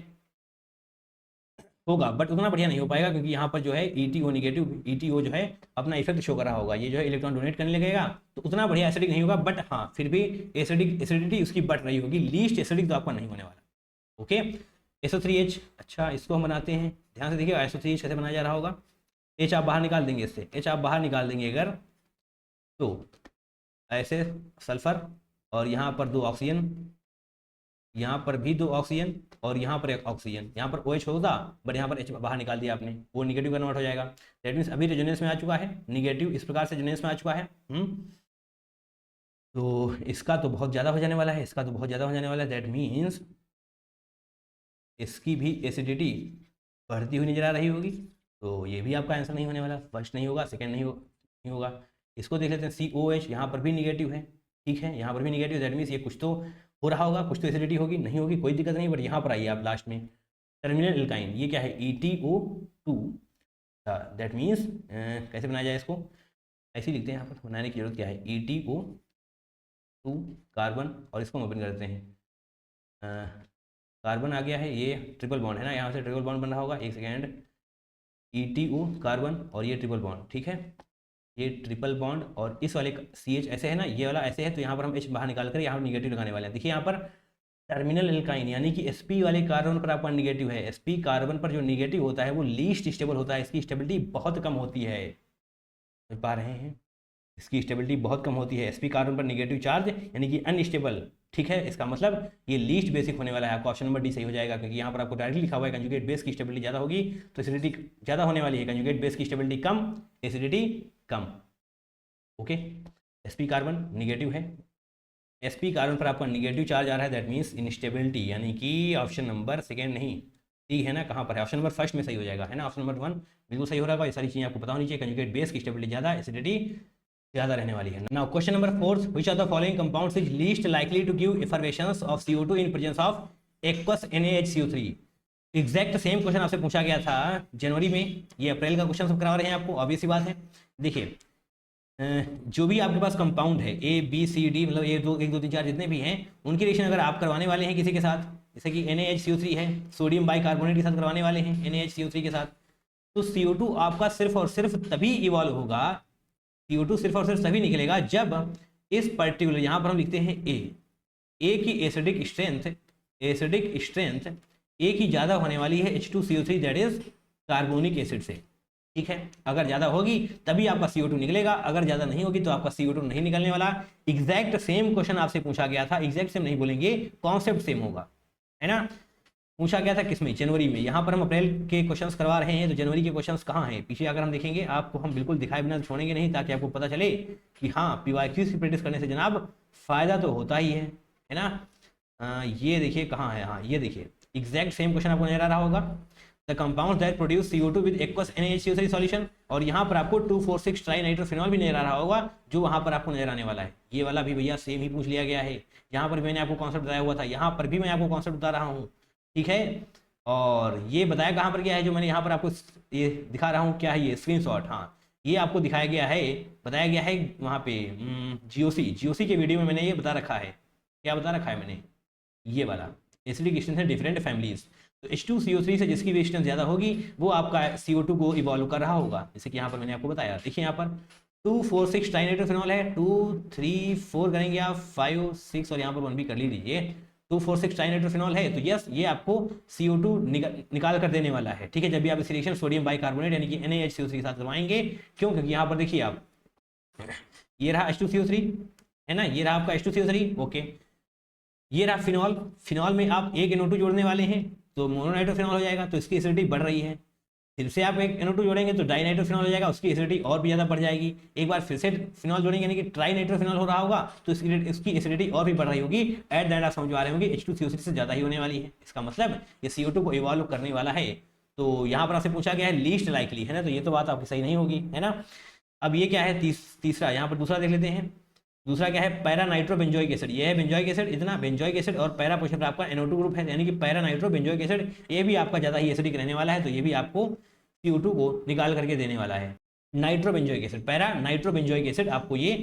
होगा, बट उतना बढ़िया नहीं हो पाएगा क्योंकि यहाँ पर जो है ETO नेगेटिव, ETO जो है अपना इफेक्ट शो कर रहा होगा, ये जो है इलेक्ट्रॉन डोनेट करने लगेगा, तो उतना बढ़िया एसिडिक नहीं होगा, बट हाँ फिर भी एसिडिटी उसकी बढ़ रही होगी, लीस्ट एसिडिक तो आपका नहीं होने वाला। ओके, SO3H, अच्छा इसको हम बनाते हैं, ध्यान से देखिए SO3H कैसे बनाया जा रहा होगा। H आप बाहर निकाल देंगे, इससे H आप बाहर निकाल देंगे अगर, तो ऐसे सल्फर और यहाँ पर 2 ऑक्सीजन, यहाँ पर भी 2 ऑक्सीजन और यहाँ पर 1 ऑक्सीजन, यहाँ पर OH होगा बट यहाँ पर H बाहर निकाल दिया आपने, वो निगेटिव कन्वर्ट हो जाएगा, दैट मीन्स अभी रेजोनेंस में आ चुका है, निगेटिव इस प्रकार से रेजोनेंस में आ चुका है। तो इसका तो बहुत ज़्यादा हो जाने वाला है, इसका तो बहुत ज़्यादा हो जाने वाला है, दैट मीन्स इसकी भी एसिडिटी बढ़ती हुई नजर आ रही होगी, तो ये भी आपका आंसर नहीं होने वाला, फर्स्ट नहीं होगा, सेकेंड नहीं होगा। इसको देख लेते हैं COH, यहाँ पर भी निगेटिव है, ठीक है, यहाँ पर भी निगेटिव, दैट मीन्स ये कुछ तो हो रहा होगा, कुछ तो एसिडिटी होगी, नहीं होगी कोई दिक्कत नहीं, बट यहाँ पर आइए आप लास्ट में टर्मिनल एल्काइन, ये क्या है ETO2, दैट मीन्स कैसे बनाया जाए इसको, ऐसे ही लिखते हैं, यहाँ पर बनाने की जरूरत क्या है, ETO2 कार्बन, और इसको हम ओपन कर देते हैं, कार्बन आ गया है, ये ट्रिपल बॉन्ड है ना, यहाँ से ट्रिपल बॉन्ड बन रहा होगा, एक सेकेंड, ETO कार्बन और ये ट्रिपल बॉन्ड, ठीक है, ये ट्रिपल बॉन्ड और इस वाले CH ऐसे है ना, ये वाला ऐसे है, तो यहाँ पर हम H बाहर निकाल कर यहाँ पर निगेटिव लगाने वाले हैं। देखिए यहाँ पर टर्मिनल एल्काइन यानी कि SP वाले कार्बन पर आपका निगेटिव है, SP कार्बन पर जो निगेटिव होता है वो लीस्ट स्टेबल होता है, इसकी स्टेबिलिटी बहुत कम होती है, समझ पा रहे हैं, इसकी स्टेबिलिटी बहुत कम होती है, SP कार्बन पर निगेटिव चार्ज यानी कि अनस्टेबल, ठीक है, इसका मतलब ये लीस्ट बेसिक होने वाला है, आपका ऑप्शन नंबर D सही हो जाएगा, क्योंकि यहाँ पर आपको डायरेक्टली लिखा हुआ है कंजुगेट बेस की स्टेबिलिटी ज़्यादा होगी तो एसिडिटी ज़्यादा होने वाली है, कंजुगेट बेस की स्टेबिलिटी कम, एसिडिटी कम। ओके, SP कार्बन निगेटिव है, SP कार्बन पर आपका निगेटिव चार्ज आ रहा है, दैट मीन्स इनस्टेबिलिटी, यानी कि ऑप्शन नंबर सेकेंड नहीं, D है ना, कहाँ पर है, ऑप्शन नंबर फर्स्ट में सही हो जाएगा, है ना, ऑप्शन नंबर 1 बिल्कुल सही हो रहा है। ये सारी चीज़ें आपको पता होनी चाहिए, कंजुगेट बेस की स्टेबिलिटी ज़्यादा, एसिडिटी ज़्यादा रहने वाली है। Now question number 4, which of the following compounds is least likely to give effervescence of CO2 in presence of aqueous NaHCO3। Exact same question आपसे पूछा गया था जनवरी में, ये अप्रैल का क्वेश्चन सब करा रहे हैं आपको, ऑब्वियस सी बात है। देखिए जो भी आपके पास कंपाउंड है ए बी सी डी, मतलब एक दो 3 4 जितने भी हैं, उनकी रिएक्शन अगर आप करवाने वाले हैं किसी के साथ, जैसे कि NaHCO3 है, सोडियम बाइकार्बोनेट के साथ करवाने वाले हैं NaHCO3 के साथ, तो CO2 आपका सिर्फ और सिर्फ तभी इवॉल्व होगा, CO2 सिर्फ और सिर्फ तभी निकलेगा जब इस पर्टिकुलर, यहाँ पर हम लिखते हैं ए की एसिडिक स्ट्रेंथ ए की ज़्यादा होने वाली है H2CO3 that is carbonic acid से, ठीक है। अगर ज़्यादा होगी तभी आपका CO2 निकलेगा, अगर ज़्यादा नहीं होगी तो आपका CO2 नहीं निकलने वाला। एग्जैक्ट सेम क्वेश्चन आपसे पूछा गया था, एग्जैक्ट सेम नहीं बोलेंगे, कॉन्सेप्ट सेम होगा, है ना। पूछा गया था किसमें, जनवरी में। यहाँ पर हम अप्रैल के क्वेश्चंस करवा रहे हैं, तो जनवरी के क्वेश्चंस कहाँ हैं, पीछे अगर हम देखेंगे आपको हम बिल्कुल दिखाए बिना छोड़ेंगे नहीं, ताकि आपको पता चले कि हाँ PYQs की प्रैक्टिस करने से जनाब फायदा तो होता ही है ना। ये देखिए कहाँ है, हाँ ये देखिए एग्जैक्ट सेम क्वेश्चन आपको नजर आ रहा होगा। The compound that produce CO2 with aqueous NaHCO3 solution, और यहाँ पर आपको 2,4,6 ट्राइनाइट्रोफिनॉल भी नजर आ रहा होगा, जो वहाँ पर आपको नजर आने वाला है। ये वाला भी भैया सेम ही पूछ लिया गया है, यहाँ पर मैंने आपको कॉन्सेप्ट बताया हुआ था, यहाँ पर भी मैं आपको कॉन्सेप्ट बता रहा हूँ, ठीक है। और ये बताया कहाँ पर गया है, जो मैंने यहाँ पर आपको ये दिखा रहा हूँ, क्या है ये स्क्रीनशॉट, हाँ ये आपको दिखाया गया है, बताया गया है वहाँ पे GOC के वीडियो में मैंने ये बता रखा है। क्या बता रखा है मैंने, ये वाला एसिडिक स्ट्रेंथ है डिफरेंट फैमिलीज, तो H2CO3 से जिसकी भी स्ट्रेंथ ज़्यादा होगी वो आपका CO2 को इवॉल्व कर रहा होगा, जैसे कि यहाँ पर मैंने आपको बताया। देखिए यहाँ पर 2,4,6 ट्राइनाइट्रोफिनॉल है, 2 3 4 करेंगे आप, 5 6 और यहाँ पर 1 भी कर लीजिए, 2,4,6 ट्राइनाइट्रोफिनॉल है, तो यस ये आपको CO2 निकाल कर देने वाला है, ठीक है। जब भी आप इस रिएक्शन सोडियम बाइकार्बोनेट यानी कि NaHCO3 के साथ करवाएंगे, क्यों, क्योंकि यहाँ पर देखिए आप, ये रहा H2CO3 है ना, ये रहा आपका H2CO3, ओके। ये रहा फिनॉल, फिनॉल में आप एक NO2 जोड़ने वाले हैं तो मोनोनाइट्रोफिनॉल हो जाएगा, तो इसकी एसिडिटी बढ़ रही है। फिर से आप एक NO2 जोड़ेंगे तो डाइनाइट्रोफिनॉल हो जाएगा, उसकी एसिडिटी और भी ज़्यादा बढ़ जाएगी। एक बार फिर से फिनॉल जोड़ेंगे यानी कि ट्राइनाइट्रोफिनॉल हो रहा होगा, तो इसकी एसिडिटी और भी बढ़ रही होगी। एट द एंड आप समझ पा रहे होंगे H2CO3 से ज़्यादा ही होने वाली है। इसका मतलब ये CO2 को इवॉल्व करने वाला है। तो यहाँ पर आपसे पूछा गया है लीस्ट लाइकली, है ना, तो ये तो बात आपकी सही नहीं होगी, है ना। अब ये क्या है, तीसरा, यहाँ पर दूसरा देख लेते हैं। दूसरा क्या है, पैरा नाइट्रो बेंजोइक एसिड, ये है बेंजोइक एसिड, इतना बेंजोइक एसिड, और पैरा पोर्शन पर आपका NO2 ग्रुप है, यानी कि पैरा नाइट्रो बेंजोइक एसिड, ये भी आपका ज़्यादा ही एसिडिक रहने वाला है, तो ये भी आपको CO2 को निकाल करके देने वाला है। Nitro benzoic acid, para nitro benzoic acid आपको ये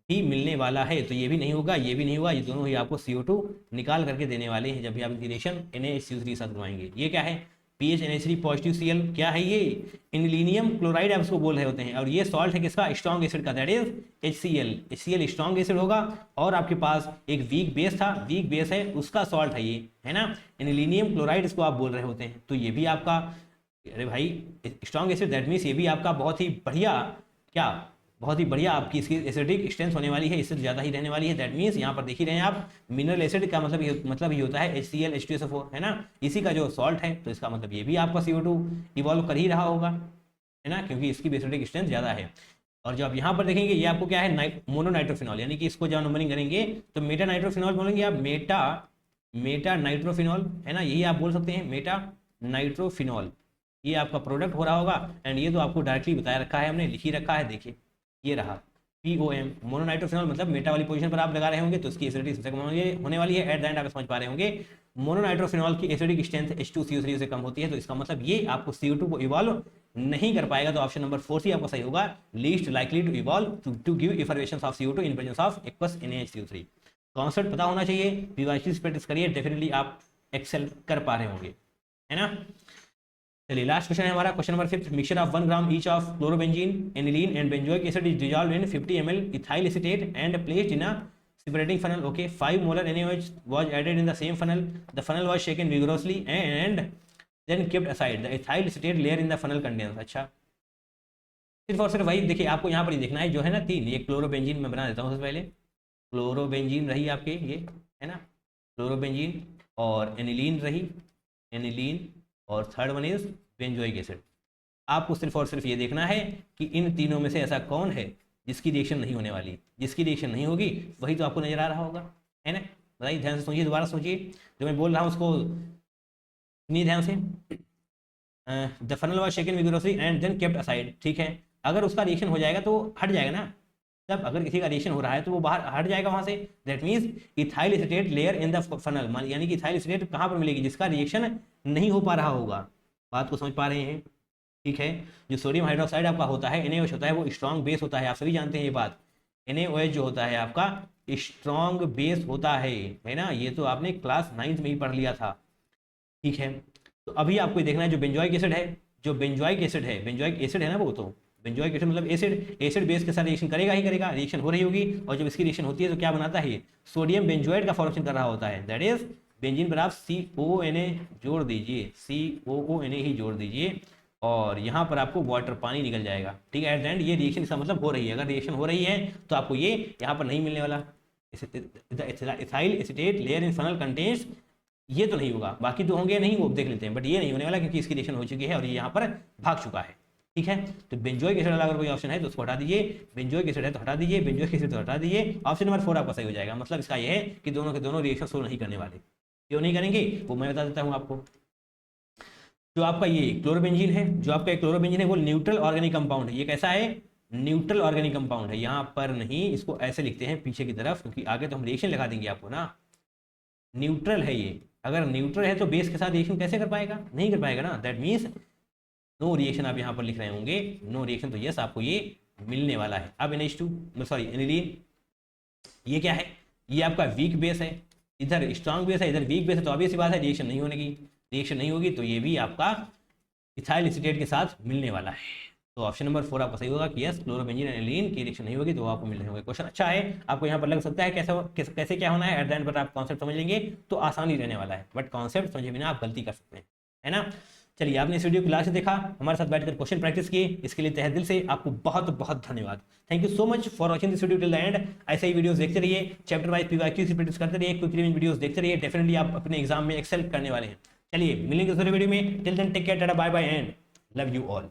भी मिलने वाला है, तो ये भी नहीं होगा, ये भी नहीं होगा, ये दोनों ही आपको CO2 निकाल करके देने वाले हैं जब भी आप इनकी रिएक्शन NaHCO3 के साथ करवाएंगे। ये क्या है, PHNH3 पॉजिटिव Cl, क्या है ये, इनलिनियम क्लोराइड आप उसको बोल रहे होते हैं, और ये सॉल्ट है किसका, स्ट्रॉन्ग एसिड का, that is HCl strong acid होगा, और आपके पास एक वीक बेस था, वीक बेस है उसका सॉल्ट है ये, है ना, इनलिनियम क्लोराइड इसको आप बोल रहे होते हैं। तो ये भी आपका, अरे भाई स्ट्रॉन्ग एसिड, दैट मीन्स ये भी आपका बहुत ही बढ़िया, क्या बहुत ही बढ़िया आपकी इसकी एसिडिक स्ट्रेंथ होने वाली है, इससे ज़्यादा ही रहने वाली है। दैट मीन्स यहाँ पर देख ही रहे हैं आप, मिनरल एसिड का मतलब ही होता है HCl H2SO4, है ना, इसी का जो सॉल्ट है, तो इसका मतलब ये भी आपका CO2 इवॉल्व कर ही रहा होगा, है ना, क्योंकि इसकी एसिडिक स्ट्रेंथ ज़्यादा है। और जब यहाँ पर देखेंगे ये आपको क्या है, मोनोनाइट्रोफिनॉल, यानी कि इसको जब नंबरिंग करेंगे तो मेटा नाइट्रोफिनॉल बोलेंगे आप, मेटा नाइट्रोफिनॉल, है ना, यही आप बोल सकते हैं, मेटा नाइट्रोफिनॉल, ये आपका प्रोडक्ट हो रहा होगा। एंड ये तो आपको डायरेक्टली बताया रखा है, हमने लिख ही रखा है, देखिए ये रहा POM, मोनोनाइट्रोफिनॉल, मतलब मेटा वाली पोजीशन पर आप लगा रहे होंगे तो इसकी एसिडिटी सबसे कम होने वाली है। एट द एंड आप समझ पा रहे होंगे मोनोनाइट्रोफिनॉल की एसिडिक स्ट्रेंथ H2CO3 से कम होती है, तो इसका मतलब ये आपको CO2 को इवॉल्व नहीं कर पाएगा। तो ऑप्शन नंबर 4 सी आपको सही होगा, least likely to evolve to give formation of CO2 in presence of aqueous NaHCO3। Concept पता होना चाहिए, PYQs प्रैक्टिस करिए, डेफिनेटली आप एक्सेल कर पा रहे होंगे, है ना। चलिए लास्ट क्वेश्चन है हमारा, question number 5, mixture of 1 gram each of chlorobenzene, aniline and benzoic acid is dissolved in 50 ml ethyl acetate and placed in a separating funnel. Okay, 5 molar NaOH was added in the same funnel. The funnel was shaken vigorously and then kept aside. The ethyl acetate layer in the funnel contains. अच्छा, सिर्फ और सिर्फ वही देखिए, आपको यहाँ पर ही देखना है, जो है ना 3, ये क्लोरोबेंजीन मैं बना देता हूँ सबसे पहले। क्लोरोबेंजीन रही आपके ये, है ना, क्लोरोबेंजीन, और एनिलीन रही, एनिलीन, और third one is benzoic acid. आपको सिर्फ और सिर्फ ये देखना है कि इन तीनों में से ऐसा कौन है जिसकी रिएक्शन नहीं होने वाली, जिसकी रिएक्शन नहीं होगी वही तो आपको नजर आ रहा होगा, है ना। बताइए, ध्यान से सोचिए, दोबारा सोचिए, जो मैं बोल रहा हूँ उसको सुनिए ध्यान से। The funnel was shaken vigorously and then kept aside, ठीक है, अगर उसका रिएक्शन हो जाएगा तो हट जाएगा ना, तब अगर किसी का रिएक्शन हो रहा है तो वो बाहर हट जाएगा वहां से। That means ethyl acetate layer in the funnel, यानी कि इथाइल एसीटेट कहाँ पर मिलेगी, जिसका रिएक्शन नहीं हो पा रहा होगा। बात को समझ पा रहे हैं, ठीक है। जो सोडियम हाइड्रोक्साइड आपका होता है NaOH होता है, वो स्ट्रॉन्ग बेस होता है, आप सभी जानते हैं ये बात। NaOH जो होता है आपका स्ट्रॉन्ग बेस होता है ना, ये तो आपने क्लास 9th में ही पढ़ लिया था। ठीक है, तो अभी आपको देखना है जो बेंजोइक एसिड है, जो बेंजोइक एसिड है, बेंजोइक एसिड है ना, वो तो बेंजोइक एसिड मतलब एसिड, एसिड बेस के साथ रिएक्शन करेगा ही करेगा, रिएक्शन हो रही होगी, और जब इसकी रिएक्शन होती है तो क्या बनाता है, सोडियम बेंजोएट का फॉर्मेशन कर रहा होता है, दैट इज बेंजीन पर आप COONA जोड़ दीजिए, COONA ही जोड़ दीजिए, और यहाँ पर आपको वाटर पानी निकल जाएगा। ठीक है, एट द एंड ये रिएक्शन इसका मतलब हो रही है, अगर रिएक्शन हो रही है तो आपको ये यहाँ पर नहीं मिलने वाला, ethyl acetate layer in funnel contains, ये तो नहीं होगा, बाकी तो होंगे नहीं, वो देख लेते हैं, बट ये नहीं होने वाला क्योंकि इसकी रिएक्शन हो चुकी है और ये यहाँ पर भाग चुका है। ठीक है, तो बेंजोइक एसिड वाला अगर कोई ऑप्शन है तो उसको हटा दीजिए, बेंजोइक एसिड है तो हटा दीजिए, बेंजोइक एसिड तो हटा दीजिए, ऑप्शन नंबर 4 आपका सही हो जाएगा। मतलब इसका ये है कि दोनों के दोनों रिएक्शन शो नहीं करने वाले। क्यों नहीं करेंगे वो मैं बता देता हूँ आपको। जो आपका ये क्लोरोबेंजीन है, जो आपका क्लोरोबेंजीन है वो न्यूट्रल ऑर्गेनिक कंपाउंड है। ये कैसा है, न्यूट्रल ऑर्गेनिक कंपाउंड है, यहाँ पर नहीं, इसको ऐसे लिखते हैं पीछे की तरफ, क्योंकि आगे तो हम रिएक्शन लगा देंगे आपको ना। न्यूट्रल है ये, अगर न्यूट्रल है तो बेस के साथ रिएक्शन कैसे कर पाएगा, नहीं कर पाएगा ना, दैट मीन्स नो रिएक्शन आप यहाँ पर लिख रहे होंगे, नो रिएक्शन, तो यस आपको ये मिलने वाला है। अब NH2 सॉरी एनिलीन, ये क्या है, ये आपका वीक बेस है, इधर स्ट्रांग बेस है, इधर वीक बेस है, तो ऑब्वियस सी बात है रिएक्शन नहीं होने की, रिएक्शन नहीं होगी तो ये भी आपका इथाइल एसीटेट के साथ मिलने वाला है। तो ऑप्शन नंबर 4 आपका सही होगा कि यस क्लोरोबेंजीन एनिलीन की रिएक्शन नहीं होगी तो वो आपको मिलने होंगे। क्वेश्चन अच्छा है, आपको यहाँ पर लग सकता है कैसे क्या होना है, एट द एंड पर आप कॉन्सेप्ट समझ लेंगे तो आसानी रहने वाला है, बट कॉन्सेप्ट समझे बिना आप गलती कर सकते हैं, है ना। चलिए, आपने इस वीडियो को लास्ट से देखा, हमारे साथ बैठकर क्वेश्चन प्रैक्टिस किए, इसके लिए तहे दिल से आपको बहुत बहुत धन्यवाद। Thank you so much for watching this video till the end. ऐसे ही वीडियोस देखते रहिए, चैप्टर वाइज PYQ प्रैक्टिस करते रहिए, क्विक रिवीजन वीडियोस देखते रहिए, डेफिनेटली आप अपने एग्जाम में एक्सेल करने वाले हैं। चलिए मिलेंगे दूसरे वीडियो में, till then take care, tata bye bye and love you all.